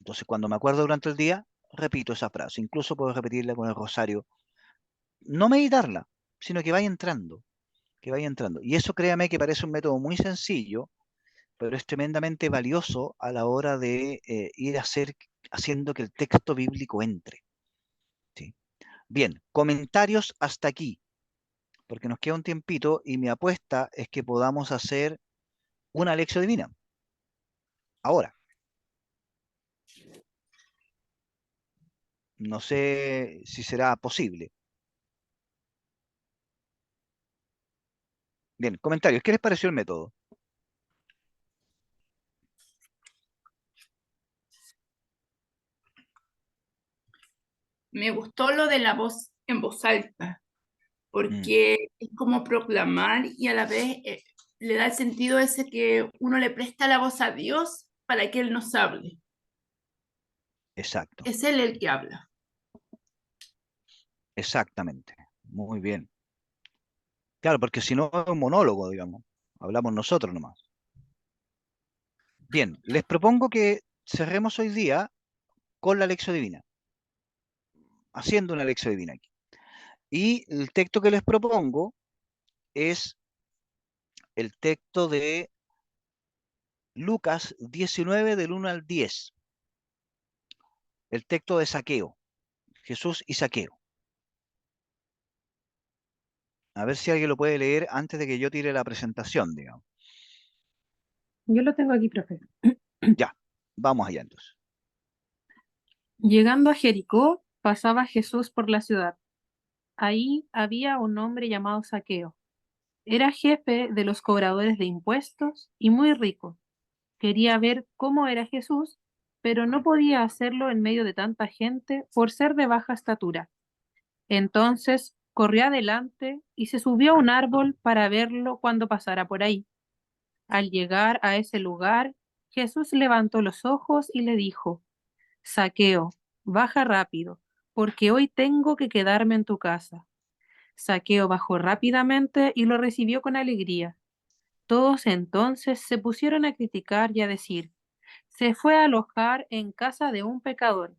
Speaker 2: Entonces, cuando me acuerdo durante el día, repito esa frase. Incluso puedo repetirla con el rosario. No meditarla, sino que vaya entrando, que vaya entrando. Y eso, créame, que parece un método muy sencillo, pero es tremendamente valioso a la hora de ir haciendo que el texto bíblico entre, ¿sí? Bien, comentarios hasta aquí, porque nos queda un tiempito y mi apuesta es que podamos hacer una lección divina. Ahora, no sé si será posible. Bien, comentarios. ¿Qué les pareció el método?
Speaker 6: Me gustó lo de la voz en voz alta, porque es como proclamar y a la vez le da el sentido ese que uno le presta la voz a Dios para que Él nos hable.
Speaker 2: Exacto,
Speaker 6: Es Él el que habla.
Speaker 2: exactamente. Muy bien. Claro, porque si no es un monólogo, digamos. Hablamos nosotros nomás. Bien, les propongo que cerremos hoy día con la lección divina, haciendo una lección divina aquí. Y el texto que les propongo es el texto de Lucas 19 del 1 al 10, el texto de Zaqueo, Jesús y Zaqueo. A ver si alguien lo puede leer antes de que yo tire la presentación, digamos.
Speaker 4: Yo lo tengo aquí, profe.
Speaker 2: Ya, vamos allá entonces.
Speaker 4: Llegando a Jericó, pasaba Jesús por la ciudad. Ahí había un hombre llamado Zaqueo. Era jefe de los cobradores de impuestos y muy rico. Quería ver cómo era Jesús, pero no podía hacerlo en medio de tanta gente por ser de baja estatura. Entonces corrió adelante y se subió a un árbol para verlo cuando pasara por ahí. Al llegar a ese lugar, Jesús levantó los ojos y le dijo: Zaqueo, baja rápido, porque hoy tengo que quedarme en tu casa. Zaqueo bajó rápidamente y lo recibió con alegría. Todos entonces se pusieron a criticar y a decir: se fue a alojar en casa de un pecador.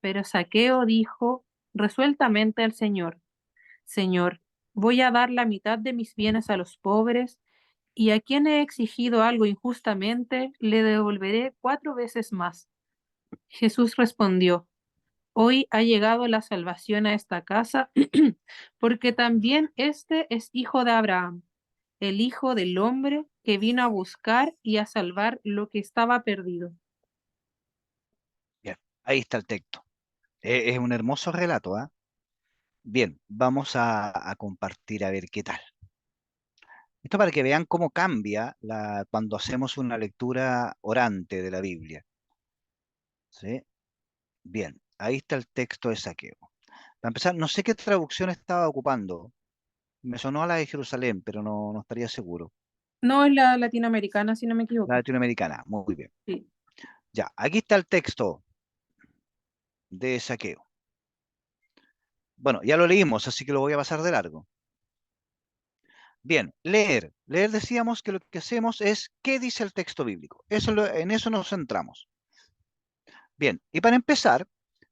Speaker 4: Pero Zaqueo dijo resueltamente al Señor: Señor, voy a dar la mitad de mis bienes a los pobres, y a quien he exigido algo injustamente, le devolveré 4 veces más. Jesús respondió: hoy ha llegado la salvación a esta casa, porque también este es hijo de Abraham, el Hijo del Hombre que vino a buscar y a salvar lo que estaba perdido.
Speaker 2: Bien, ahí está el texto. Es un hermoso relato, ¿ah? Bien, vamos a compartir a ver qué tal. Esto para que vean cómo cambia cuando hacemos una lectura orante de la Biblia. ¿Sí? Bien, ahí está el texto de Zaqueo. Para empezar, no sé qué traducción estaba ocupando. Me sonó a la de Jerusalén, pero no estaría seguro.
Speaker 4: No es la latinoamericana, si no me
Speaker 2: La
Speaker 4: equivoco.
Speaker 2: latinoamericana, muy bien.
Speaker 4: Sí.
Speaker 2: Ya, aquí está el texto de Zaqueo. Bueno, ya lo leímos, así que lo voy a pasar de largo. Bien, leer. Leer decíamos que lo que hacemos es qué dice el texto bíblico. En eso nos centramos. Bien, y para empezar,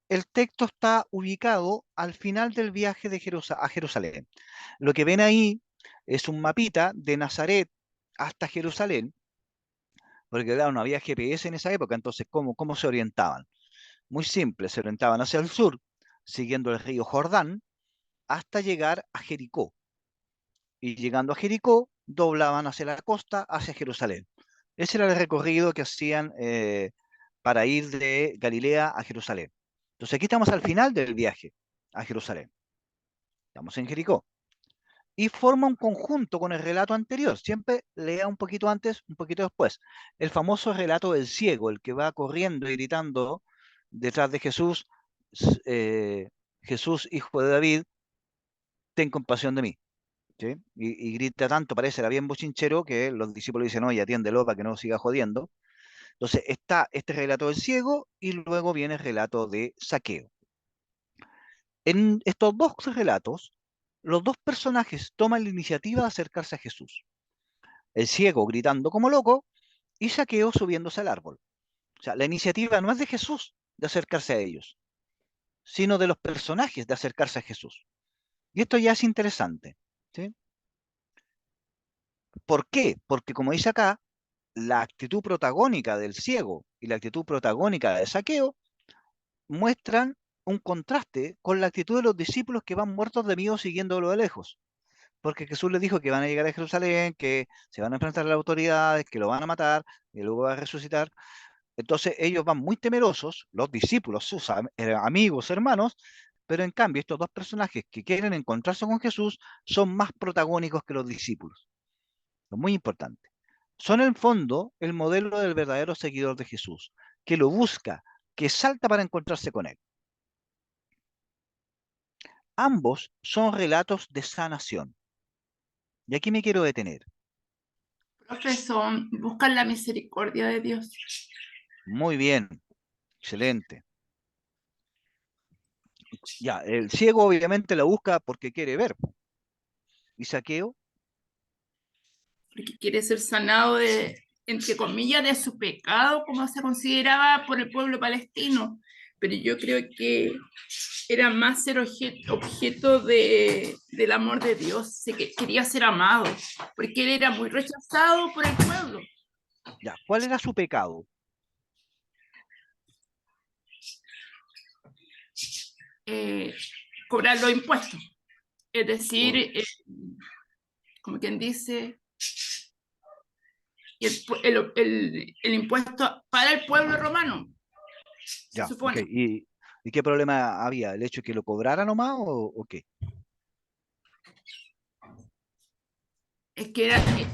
Speaker 2: el texto está ubicado al final del viaje de a Jerusalén. Lo que ven ahí es un mapita de Nazaret hasta Jerusalén, porque claro, no había GPS en esa época, entonces ¿cómo se orientaban? Muy simple, se orientaban hacia el sur, siguiendo el río Jordán, hasta llegar a Jericó. Y llegando a Jericó, doblaban hacia la costa, hacia Jerusalén. Ese era el recorrido que hacían para ir de Galilea a Jerusalén. Entonces aquí estamos al final del viaje a Jerusalén. Estamos en Jericó. Y forma un conjunto con el relato anterior. Siempre lea un poquito antes, un poquito después. El famoso relato del ciego, el que va corriendo y gritando detrás de Jesús, Jesús, hijo de David, ten compasión de mí. ¿Sí? Y grita tanto, parece, era bien bochinchero, que los discípulos dicen: oye, atiéndelo para que no siga jodiendo. Entonces está este relato del ciego y luego viene el relato de Zaqueo. En estos dos relatos, los dos personajes toman la iniciativa de acercarse a Jesús. El ciego gritando como loco y Zaqueo subiéndose al árbol. O sea, la iniciativa no es de Jesús de acercarse a ellos, sino de los personajes de acercarse a Jesús. Y esto ya es interesante. ¿Sí? ¿Por qué? Porque como dice acá, la actitud protagónica del ciego y la actitud protagónica de Zaqueo muestran un contraste con la actitud de los discípulos que van muertos de miedo siguiéndolo de lejos. Porque Jesús les dijo que van a llegar a Jerusalén, que se van a enfrentar a las autoridades, que lo van a matar y luego va a resucitar. Entonces ellos van muy temerosos, los discípulos, sus amigos, hermanos, pero en cambio estos dos personajes que quieren encontrarse con Jesús son más protagónicos que los discípulos. Es muy importante. Son en el fondo el modelo del verdadero seguidor de Jesús, que lo busca, que salta para encontrarse con él. Ambos son relatos de sanación. Y aquí me quiero detener.
Speaker 6: Profesor, buscan la misericordia de Dios.
Speaker 2: Muy bien, excelente. Ya, el ciego obviamente la busca porque quiere ver. ¿Y Zaqueo?
Speaker 6: Porque quiere ser sanado de, entre comillas, de su pecado, como se consideraba por el pueblo palestino. Pero yo creo que era más ser objeto del amor de Dios, que quería ser amado, porque él era muy rechazado por el pueblo.
Speaker 2: Ya, ¿cuál era su pecado?
Speaker 6: Cobrar los impuestos. Es decir, como quien dice, el impuesto para el pueblo romano, se
Speaker 2: Ya,
Speaker 6: supone.
Speaker 2: ok. ¿Y qué problema había? ¿El hecho de que lo cobrara nomás o qué?
Speaker 6: Es que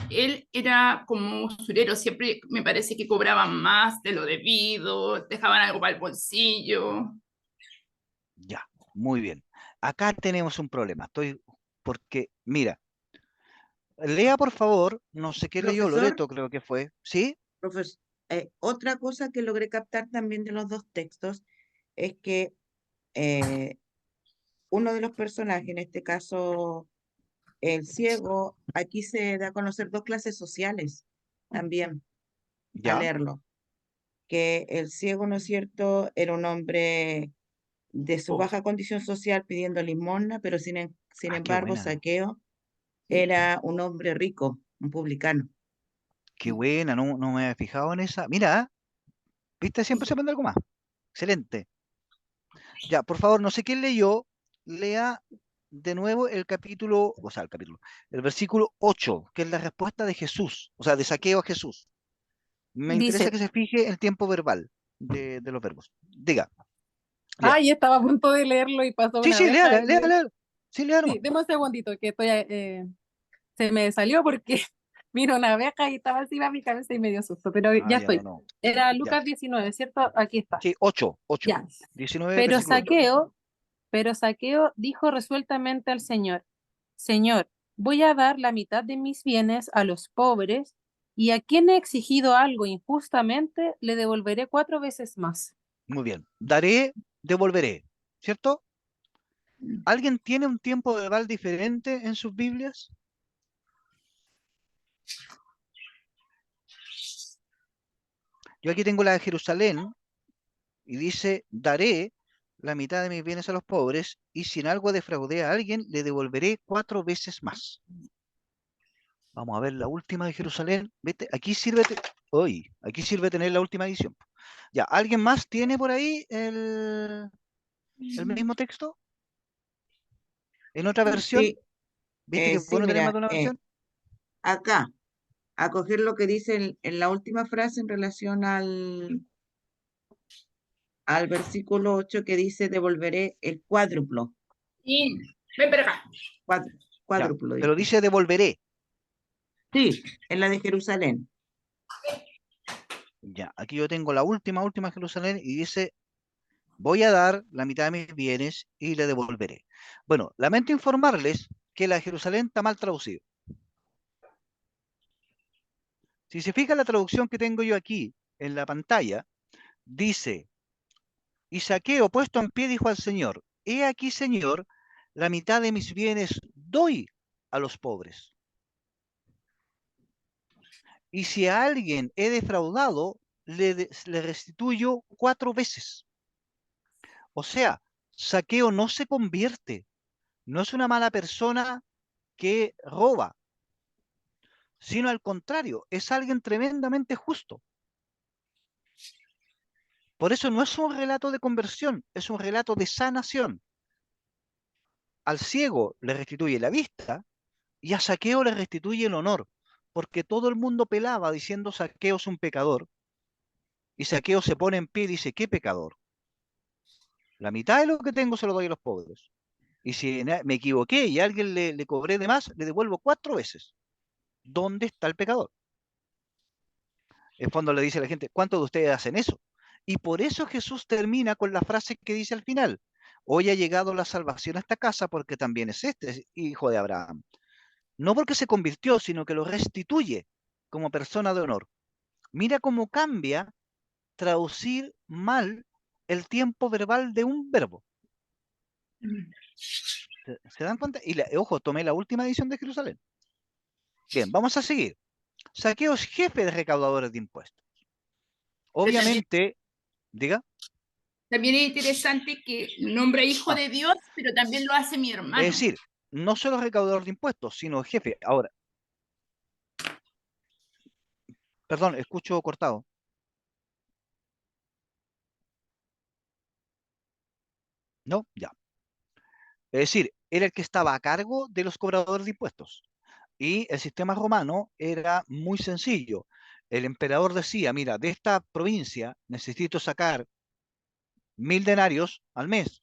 Speaker 6: él era como usurero, siempre me parece que cobraban más de lo debido, dejaban algo para el bolsillo.
Speaker 2: Ya, muy bien. Acá tenemos un problema. Porque, mira, lea por favor, no sé qué leyó,
Speaker 8: Profesor,
Speaker 2: Loreto creo que fue. ¿Sí?
Speaker 8: otra cosa que logré captar también de los dos textos es que eh, uno de los personajes, en este caso el ciego, aquí se da a conocer dos clases sociales también al
Speaker 2: Ya,
Speaker 8: leerlo, que el ciego, ¿no es cierto?, era un hombre de su baja condición social pidiendo limosna, pero sin
Speaker 2: qué
Speaker 8: embargo,
Speaker 2: buena,
Speaker 8: Zaqueo era un hombre rico, un publicano.
Speaker 2: qué buena, no me había fijado en esa. Mira, viste, siempre se aprende algo más. Excelente. Ya, por favor, no sé quién leyó, lea de nuevo el capítulo, o sea, el versículo 8, que es la respuesta de Jesús, o sea, de Zaqueo a Jesús. Me interesa
Speaker 4: Dice,
Speaker 2: que se fije el tiempo verbal de los verbos. Diga, lea.
Speaker 4: ay, estaba a punto de leerlo y pasó
Speaker 2: Sí,
Speaker 4: una
Speaker 2: sí,
Speaker 4: abeja
Speaker 2: léala,
Speaker 4: y
Speaker 2: léala, léala. Sí, léala nomás.
Speaker 4: sí, deme un segundito que estoy, se me salió porque vino una abeja y estaba encima de mi cabeza y me dio susto, pero
Speaker 2: Ah,
Speaker 4: ya
Speaker 2: ya, no,
Speaker 4: estoy.
Speaker 2: no.
Speaker 4: Era
Speaker 2: Ya.
Speaker 4: Lucas 19, ¿cierto? Aquí está.
Speaker 2: Sí, 8, 8.
Speaker 4: Ya.
Speaker 2: 19,
Speaker 4: Pero
Speaker 2: versículo 8.
Speaker 4: Zaqueo, pero Zaqueo dijo resueltamente al Señor, Señor, voy a dar la mitad de mis bienes a los pobres, y a quien he exigido algo injustamente, le devolveré 4 veces más.
Speaker 2: Muy bien. Daré, devolveré. ¿Cierto? ¿Alguien tiene un tiempo verbal diferente en sus Biblias? Yo aquí tengo la de Jerusalén y dice, daré la mitad de mis bienes a los pobres y si en algo defraudé a alguien, le devolveré 4 veces más. Vamos a ver la última de Jerusalén. ¿Viste? Aquí sirve tener la última edición. Ya, ¿alguien más tiene por ahí el mismo texto? ¿En otra versión?
Speaker 8: Sí,
Speaker 2: ¿Viste que es
Speaker 8: sí,
Speaker 2: bueno tener más
Speaker 8: mira,
Speaker 2: de una versión?
Speaker 8: acá, a coger lo que dice en la última frase en relación al versículo 8 que dice devolveré el cuádruplo,
Speaker 6: Y ven para acá.
Speaker 2: Ya,
Speaker 8: cuádruplo,
Speaker 2: pero
Speaker 8: dice.
Speaker 2: dice devolveré.
Speaker 8: Sí, en la de Jerusalén.
Speaker 2: Ya, aquí yo tengo la última Jerusalén y dice, voy a dar la mitad de mis bienes y le devolveré. Bueno, lamento informarles que la de Jerusalén está mal traducido. Si se fija la traducción que tengo yo aquí en la pantalla, dice, y Zaqueo puesto en pie dijo al Señor, he aquí, Señor, la mitad de mis bienes doy a los pobres. Y si a alguien he defraudado, le restituyo 4 veces. O sea, Zaqueo no se convierte, no es una mala persona que roba, sino al contrario, es alguien tremendamente justo. Por eso no es un relato de conversión, es un relato de sanación. Al ciego le restituye la vista y a Zaqueo le restituye el honor, porque todo el mundo pelaba diciendo Zaqueo es un pecador. Y Zaqueo se pone en pie y dice, ¿qué pecador? La mitad de lo que tengo se lo doy a los pobres. Y si me equivoqué y a alguien le cobré de más, le devuelvo 4 veces. ¿Dónde está el pecador? En fondo le dice a la gente, ¿cuántos de ustedes hacen eso? Y por eso Jesús termina con la frase que dice al final, hoy ha llegado la salvación a esta casa porque también es hijo de Abraham. No porque se convirtió, sino que lo restituye como persona de honor. Mira cómo cambia traducir mal el tiempo verbal de un verbo. ¿Se dan cuenta? Y ojo, tomé la última edición de Jerusalén. Bien, vamos a seguir. Zaqueo es jefe de recaudadores de impuestos. Obviamente, diga.
Speaker 6: También es interesante que nombra hijo de Dios, pero también lo hace mi hermano.
Speaker 2: Es decir, no solo recaudador de impuestos, sino jefe. Ahora, perdón, escucho cortado. ¿No? Ya. Es decir, era el que estaba a cargo de los cobradores de impuestos. Y el sistema romano era muy sencillo. El emperador decía, mira, de esta provincia necesito sacar 1000 denarios al mes.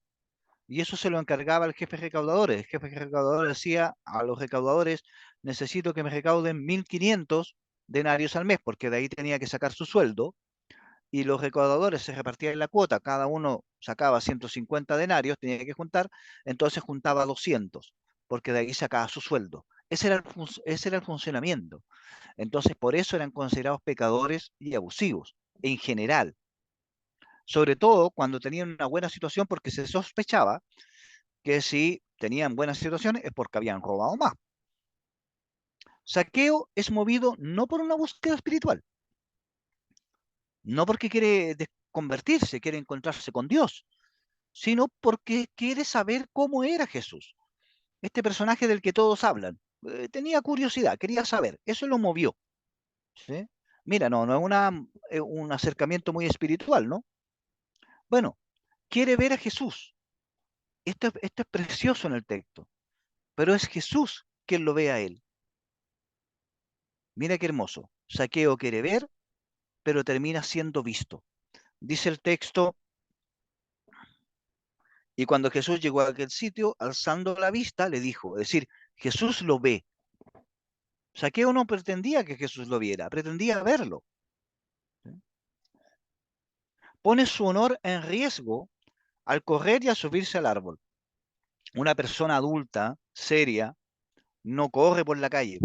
Speaker 2: Y eso se lo encargaba el jefe recaudador. El jefe recaudador decía a los recaudadores, necesito que me recauden 1500 denarios al mes, porque de ahí tenía que sacar su sueldo. Y los recaudadores se repartían la cuota, cada uno sacaba 150 denarios, tenía que juntar, entonces juntaba 200, porque de ahí sacaba su sueldo. Ese era el funcionamiento. Entonces, por eso eran considerados pecadores y abusivos, en general. Sobre todo cuando tenían una buena situación, porque se sospechaba que si tenían buenas situaciones es porque habían robado más. Zaqueo es movido no por una búsqueda espiritual, no porque quiere convertirse, quiere encontrarse con Dios, sino porque quiere saber cómo era Jesús, este personaje del que todos hablan. Tenía curiosidad, quería saber, eso lo movió. ¿Sí? Mira, no es un acercamiento muy espiritual, ¿no? Bueno, quiere ver a Jesús. Esto es precioso en el texto, pero es Jesús quien lo ve a él. Mira qué hermoso. Zaqueo quiere ver, pero termina siendo visto. Dice el texto, y cuando Jesús llegó a aquel sitio, alzando la vista, le dijo, es decir, Jesús lo ve. Zaqueo no pretendía que Jesús lo viera, pretendía verlo. ¿Sí? Pone su honor en riesgo al correr y a subirse al árbol. Una persona adulta, seria, no corre por la calle,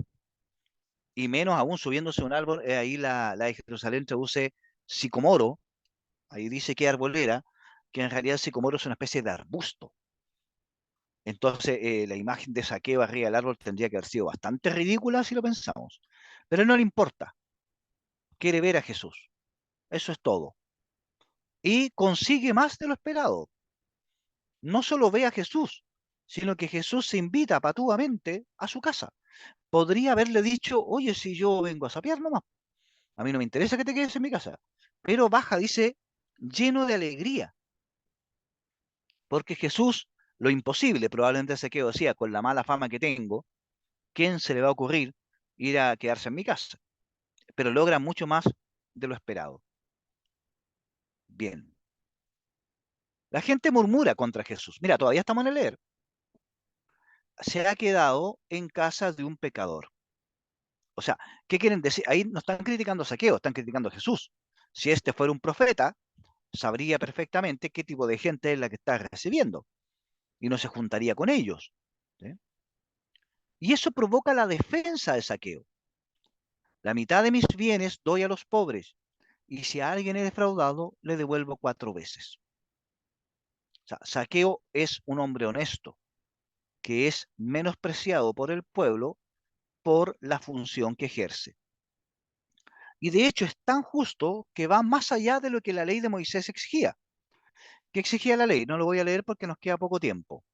Speaker 2: y menos aún subiéndose a un árbol. Ahí la de Jerusalén traduce sicomoro, ahí dice que arbolera, que en realidad el sicomoro es una especie de arbusto. Entonces, la imagen de Zaqueo arriba del árbol tendría que haber sido bastante ridícula si lo pensamos. Pero no le importa. Quiere ver a Jesús. Eso es todo. Y consigue más de lo esperado. No solo ve a Jesús, sino que Jesús se invita patuamente a su casa. Podría haberle dicho, oye, si yo vengo a sapear nomás, a mí no me interesa que te quedes en mi casa. Pero baja, dice, lleno de alegría. Porque Jesús, lo imposible, probablemente Zaqueo decía, con la mala fama que tengo, ¿quién se le va a ocurrir ir a quedarse en mi casa? Pero logra mucho más de lo esperado. Bien. La gente murmura contra Jesús. Mira, todavía estamos en el leer. Se ha quedado en casa de un pecador. O sea, ¿qué quieren decir? Ahí no están criticando a Zaqueo, están criticando a Jesús. Si este fuera un profeta, sabría perfectamente qué tipo de gente es la que está recibiendo y no se juntaría con ellos. ¿Sí? Y eso provoca la defensa de Zaqueo. La mitad de mis bienes doy a los pobres, y si a alguien he defraudado, le devuelvo 4 veces. O sea, Zaqueo es un hombre honesto, que es menospreciado por el pueblo por la función que ejerce. Y de hecho es tan justo que va más allá de lo que la ley de Moisés exigía. ¿Qué exigía la ley? No lo voy a leer porque nos queda poco tiempo.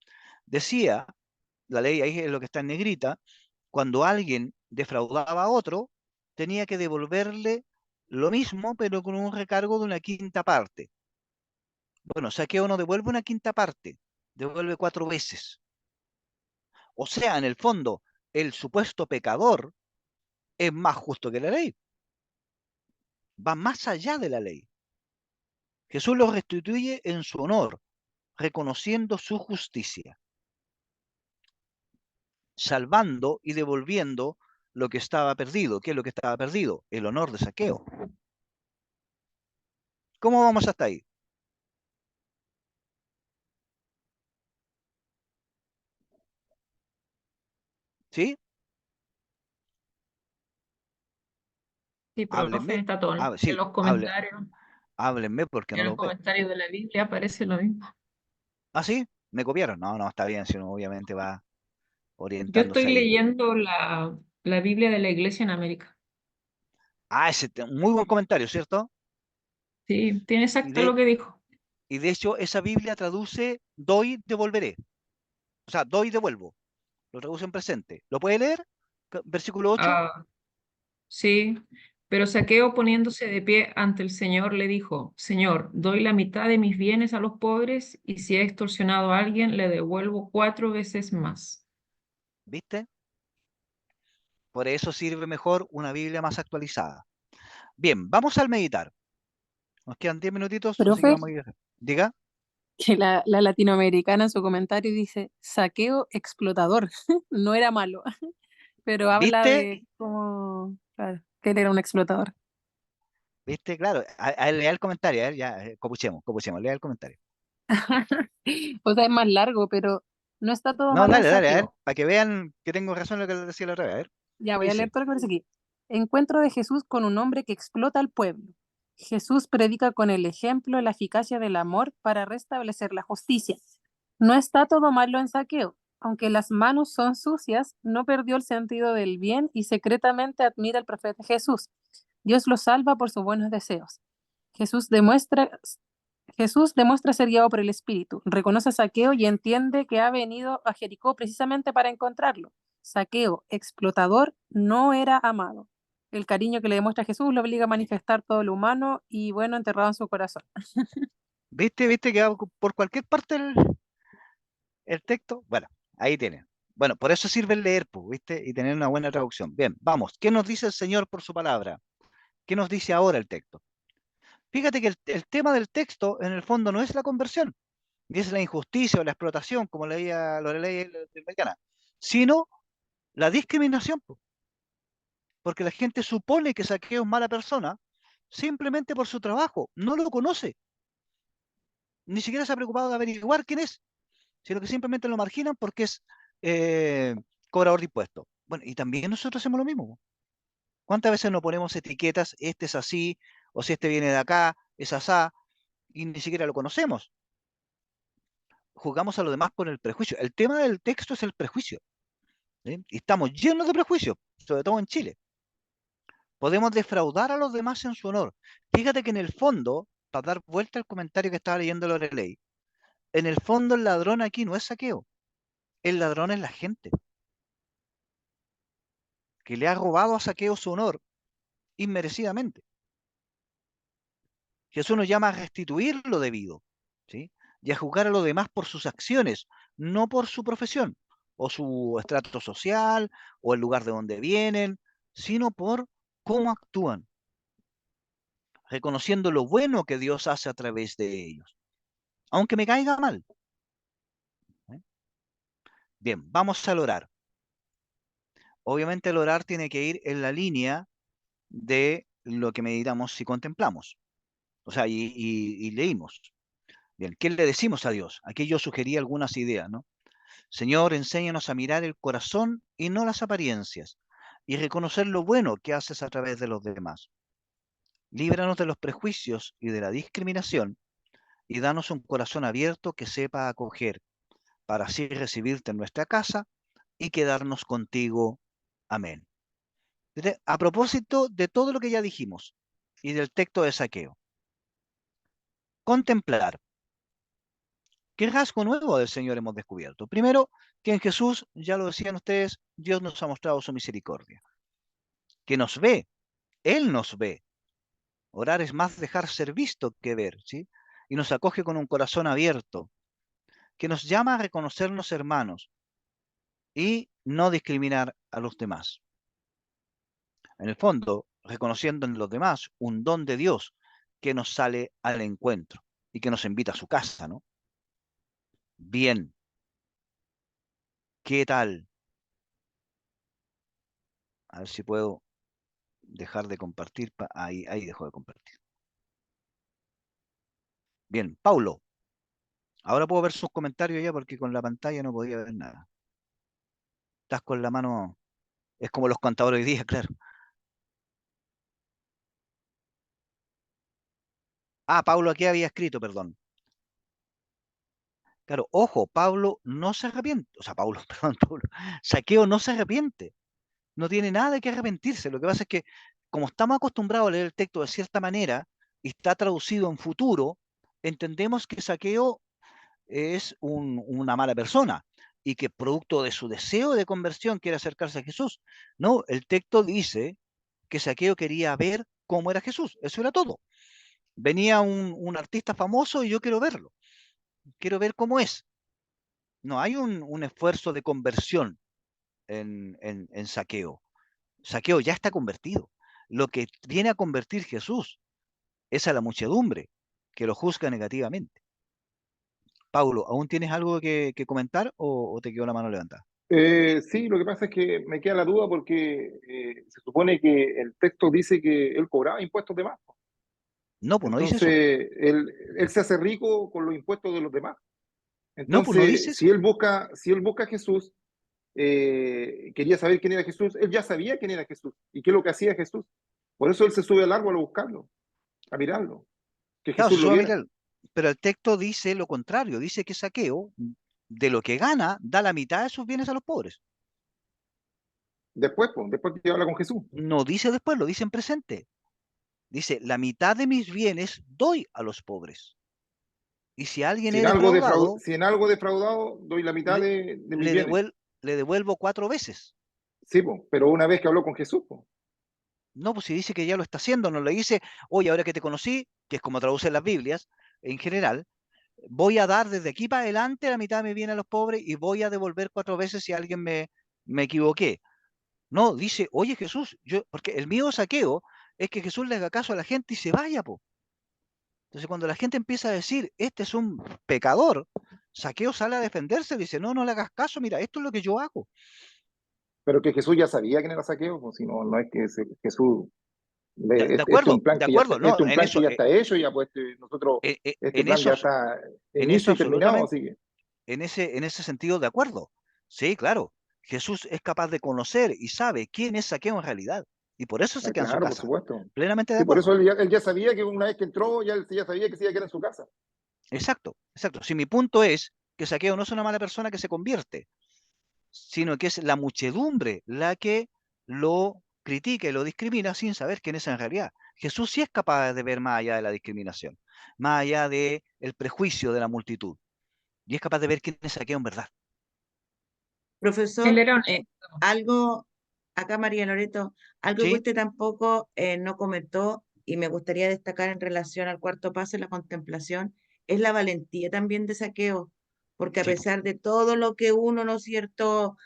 Speaker 2: Decía, la ley ahí es lo que está en negrita, cuando alguien defraudaba a otro, tenía que devolverle lo mismo, pero con un recargo de una quinta parte. Bueno, Zaqueo no devuelve una quinta parte, devuelve 4 veces. O sea, en el fondo, el supuesto pecador es más justo que la ley. Va más allá de la ley. Jesús lo restituye en su honor, reconociendo su justicia, salvando y devolviendo lo que estaba perdido. ¿Qué es lo que estaba perdido? El honor de Zaqueo. ¿Cómo vamos hasta ahí? ¿Sí?
Speaker 7: Sí, pero profe,
Speaker 2: Háblenme.
Speaker 7: está todo, ¿no? En
Speaker 2: Sí,
Speaker 7: los comentarios,
Speaker 2: háblenme porque
Speaker 7: en
Speaker 2: no
Speaker 7: el
Speaker 2: lo veo.
Speaker 7: comentario de la Biblia aparece lo mismo.
Speaker 2: ¿Ah, sí? ¿Me copiaron? No, no, está bien, si uno obviamente va
Speaker 7: Yo estoy
Speaker 2: orientándose ahí.
Speaker 7: leyendo la Biblia de la Iglesia en América.
Speaker 2: Ah, muy buen comentario, ¿cierto?
Speaker 7: Sí, tiene
Speaker 2: Y
Speaker 7: exacto lo
Speaker 2: de,
Speaker 7: que dijo.
Speaker 2: y de hecho, esa Biblia traduce doy, devolveré. O sea, doy, devuelvo. Lo traduce en presente. ¿Lo puede leer? Versículo 8.
Speaker 7: Ah, sí, pero Zaqueo poniéndose de pie ante el Señor le dijo, Señor, doy la mitad de mis bienes a los pobres y si he extorsionado a alguien, le devuelvo 4 veces más.
Speaker 2: ¿Viste? Por eso sirve mejor una Biblia más actualizada. Bien, vamos al meditar. Nos quedan 10 minutitos, así que
Speaker 4: Profe,
Speaker 2: vamos a ir. Diga,
Speaker 4: que la latinoamericana en su comentario dice, saqueo explotador, no era malo, pero habla
Speaker 2: ¿viste?
Speaker 4: de cómo, claro, que él era un explotador.
Speaker 2: ¿Viste? Claro, lea el comentario, a ver, ya, copuchemos, lea el comentario.
Speaker 4: O sea, es más largo, pero no está todo
Speaker 2: No,
Speaker 4: malo en
Speaker 2: dale, a ver,
Speaker 4: saqueo.
Speaker 2: para que vean que tengo razón en lo que les decía la otra vez. A ver,
Speaker 4: Ya
Speaker 2: ¿qué
Speaker 4: voy a leer
Speaker 2: dice?
Speaker 4: todo lo que dice aquí. Encuentro de Jesús con un hombre que explota al pueblo. Jesús predica con el ejemplo la eficacia del amor para restablecer la justicia. No está todo malo en saqueo. Aunque las manos son sucias, no perdió el sentido del bien y secretamente admira al profeta Jesús. Dios lo salva por sus buenos deseos. Jesús demuestra, Jesús demuestra ser guiado por el Espíritu. Reconoce a Saqueo y entiende que ha venido a Jericó precisamente para encontrarlo. Saqueo, explotador, no era amado. El cariño que le demuestra Jesús lo obliga a manifestar todo lo humano y bueno enterrado en su corazón.
Speaker 2: ¿Viste que va por cualquier parte el texto? Bueno, ahí tienen. Bueno, por eso sirve el leer, pues, ¿viste? Y tener una buena traducción. Bien, vamos. ¿Qué nos dice el Señor por su palabra? ¿Qué nos dice ahora el texto? Fíjate que el tema del texto, en el fondo, no es la conversión, ni es la injusticia o la explotación, como leía Lorelei Americana, sino la discriminación, pues, porque la gente supone que Saqueo es mala persona simplemente por su trabajo, no lo conoce, ni siquiera se ha preocupado de averiguar quién es, sino que simplemente lo marginan porque es eh, cobrador de impuestos. Bueno, y también nosotros hacemos lo mismo. ¿Cuántas veces nos ponemos etiquetas, este es así, o si este viene de acá, es asá, y ni siquiera lo conocemos? Jugamos a lo demás con el prejuicio. El tema del texto es el prejuicio, ¿sí? Y estamos llenos de prejuicios, sobre todo en Chile. Podemos defraudar a los demás en su honor. Fíjate que en el fondo, para dar vuelta al comentario que estaba leyendo Lorelei, en el fondo el ladrón aquí no es Saqueo, el ladrón es la gente, que le ha robado a Saqueo su honor inmerecidamente. Jesús nos llama a restituir lo debido, ¿sí? Y a juzgar a los demás por sus acciones, no por su profesión, o su estrato social, o el lugar de donde vienen, sino por cómo actúan, reconociendo lo bueno que Dios hace a través de ellos, aunque me caiga mal. ¿Eh? Bien, vamos al orar. Obviamente el orar tiene que ir en la línea de lo que meditamos y contemplamos, o sea, y leímos. Bien, ¿qué le decimos a Dios? Aquí yo sugerí algunas ideas, ¿no? Señor, enséñanos a mirar el corazón y no las apariencias, y reconocer lo bueno que haces a través de los demás. Líbranos de los prejuicios y de la discriminación, y danos un corazón abierto que sepa acoger, para así recibirte en nuestra casa y quedarnos contigo. Amén. A propósito de todo lo que ya dijimos y del texto de Saqueo, contemplar. ¿Qué rasgo nuevo del Señor hemos descubierto? Primero, que en Jesús, ya lo decían ustedes, Dios nos ha mostrado su misericordia, que nos ve, Él nos ve. Orar es más dejar ser visto que ver, ¿sí? Y nos acoge con un corazón abierto, que nos llama a reconocernos hermanos y no discriminar a los demás. En el fondo, reconociendo en los demás un don de Dios que nos sale al encuentro y que nos invita a su casa, ¿no? Bien, ¿qué tal? A ver si puedo dejar de compartir. Ahí dejo de compartir. Bien, Paulo. Ahora puedo ver sus comentarios ya porque con la pantalla no podía ver nada. Estás con la mano, es como los contadores hoy día, claro. Ah, Paulo aquí había escrito, perdón. Claro, ojo, Pablo no se arrepiente, o sea, Pablo, perdón, Pablo, Zaqueo no se arrepiente, no tiene nada de qué arrepentirse. Lo que pasa es que, como estamos acostumbrados a leer el texto de cierta manera y está traducido en futuro, entendemos que Zaqueo es una mala persona y que producto de su deseo de conversión quiere acercarse a Jesús. No, el texto dice que Zaqueo quería ver cómo era Jesús, eso era todo. Venía un artista famoso y yo quiero verlo, quiero ver cómo es. No hay un esfuerzo de conversión en Zaqueo. Zaqueo ya está convertido. Lo que viene a convertir Jesús es a la muchedumbre que lo juzga negativamente. Paulo, ¿aún tienes algo que comentar o te quedó la mano levantada?
Speaker 9: Sí, lo que pasa es que me queda la duda porque se supone que el texto dice que él cobraba impuestos de más.
Speaker 2: No, pues no dice eso.
Speaker 9: Entonces, él se hace rico con los impuestos de los demás.
Speaker 2: No, pues no dice
Speaker 9: Entonces,
Speaker 2: eso.
Speaker 9: si él busca a Jesús, quería saber quién era Jesús, él ya sabía quién era Jesús y qué es lo que hacía Jesús. Por eso él se sube al árbol a buscarlo, a mirarlo, que
Speaker 2: Claro, se
Speaker 9: Jesús lo
Speaker 2: sube a
Speaker 9: viera.
Speaker 2: mirar, pero el texto dice lo contrario, dice que Zaqueo, de lo que gana, da la mitad de sus bienes a los pobres.
Speaker 9: Después, pues, después que habla con Jesús.
Speaker 2: No dice después, lo dice en presente. Dice, la mitad de mis bienes doy a los pobres. Y si alguien he defraudado,
Speaker 9: Si en algo defraudado, doy la mitad de mis bienes.
Speaker 2: le devuelvo 4 veces.
Speaker 9: Sí, pues, pero una vez que habló con Jesús, pues.
Speaker 2: No, pues si dice que ya lo está haciendo, no le dice, oye, ahora que te conocí, que es como traducen las Biblias en general, voy a dar desde aquí para adelante la mitad de mi bien a los pobres y voy a devolver 4 veces si alguien me equivoqué. No, dice, oye Jesús, porque el miedo Zaqueo es que Jesús le haga caso a la gente y se vaya, po. Entonces cuando la gente empieza a decir, este es un pecador, Zaqueo sale a defenderse y dice, no, no le hagas caso, mira, esto es lo que yo hago.
Speaker 9: Pero que Jesús ya sabía quién era Zaqueo, pues, si no, no es que Jesús,
Speaker 2: De
Speaker 9: este es
Speaker 2: acuerdo,
Speaker 9: un plan
Speaker 2: de
Speaker 9: que ya está,
Speaker 2: acuerdo, no,
Speaker 9: plan que ya está hecho, ya pues nosotros, este
Speaker 2: en
Speaker 9: plan
Speaker 2: eso,
Speaker 9: ya está
Speaker 2: en eso
Speaker 9: inicio y terminado,
Speaker 2: absolutamente,
Speaker 9: así que.
Speaker 2: en ese sentido, de acuerdo. Sí, claro, Jesús es capaz de conocer y sabe quién es Zaqueo en realidad. Y por eso se queda en su
Speaker 9: Claro, por
Speaker 2: casa.
Speaker 9: supuesto.
Speaker 2: Plenamente de
Speaker 9: Sí, por eso
Speaker 2: acuerdo.
Speaker 9: él ya sabía que una vez que entró, él ya sabía que se iba a quedar en su casa.
Speaker 2: Exacto, exacto. Si mi punto es que Zaqueo no es una mala persona que se convierte, sino que es la muchedumbre la que lo critica y lo discrimina sin saber quién es en realidad. Jesús sí es capaz de ver más allá de la discriminación, más allá del prejuicio de la multitud, y es capaz de ver quién es Zaqueo en verdad.
Speaker 8: Profesor,
Speaker 7: Él era
Speaker 8: algo, acá María Loreto, algo que
Speaker 2: ¿Sí?
Speaker 8: usted tampoco no comentó y me gustaría destacar en relación al cuarto paso, la contemplación, es la valentía también de Zaqueo, porque a
Speaker 2: Sí, po.
Speaker 8: pesar de todo lo que uno, ¿no es cierto?,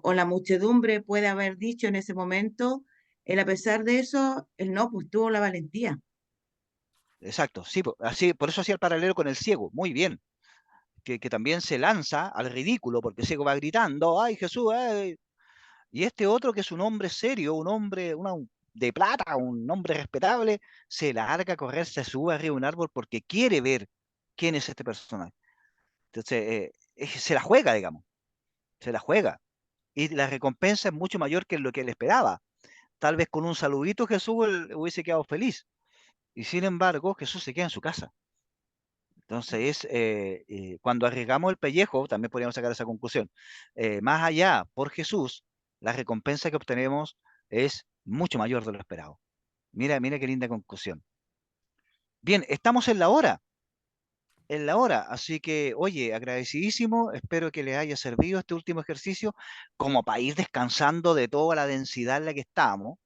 Speaker 8: o la muchedumbre puede haber dicho en ese momento, él a pesar de eso, él no, pues tuvo la valentía.
Speaker 2: Exacto, sí, así, por eso hacía el paralelo con el ciego, muy bien, que también se lanza al ridículo, porque el ciego va gritando, ¡ay Jesús! Ay! Y este otro que es un hombre serio, un hombre de plata, un hombre respetable, se larga a correr, se sube arriba de un árbol porque quiere ver quién es este personaje. Entonces, se la juega, digamos, se la juega. Y la recompensa es mucho mayor que lo que él esperaba. Tal vez con un saludito Jesús él hubiese quedado feliz. Y sin embargo, Jesús se queda en su casa. Entonces, cuando arriesgamos el pellejo, también podríamos sacar esa conclusión. Más allá, por Jesús, la recompensa que obtenemos es mucho mayor de lo esperado. Mira, mira qué linda conclusión. Bien, estamos en la hora, así que, oye, agradecidísimo, espero que les haya servido este último ejercicio como para ir descansando de toda la densidad en la que estamos.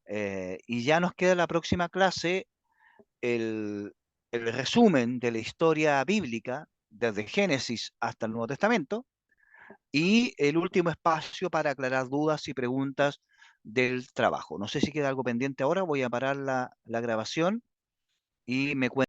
Speaker 2: Y ya nos queda la próxima clase el, el resumen de la historia bíblica, desde Génesis hasta el Nuevo Testamento, y el último espacio para aclarar dudas y preguntas del trabajo. No sé si queda algo pendiente ahora, voy a parar la grabación y me cuento.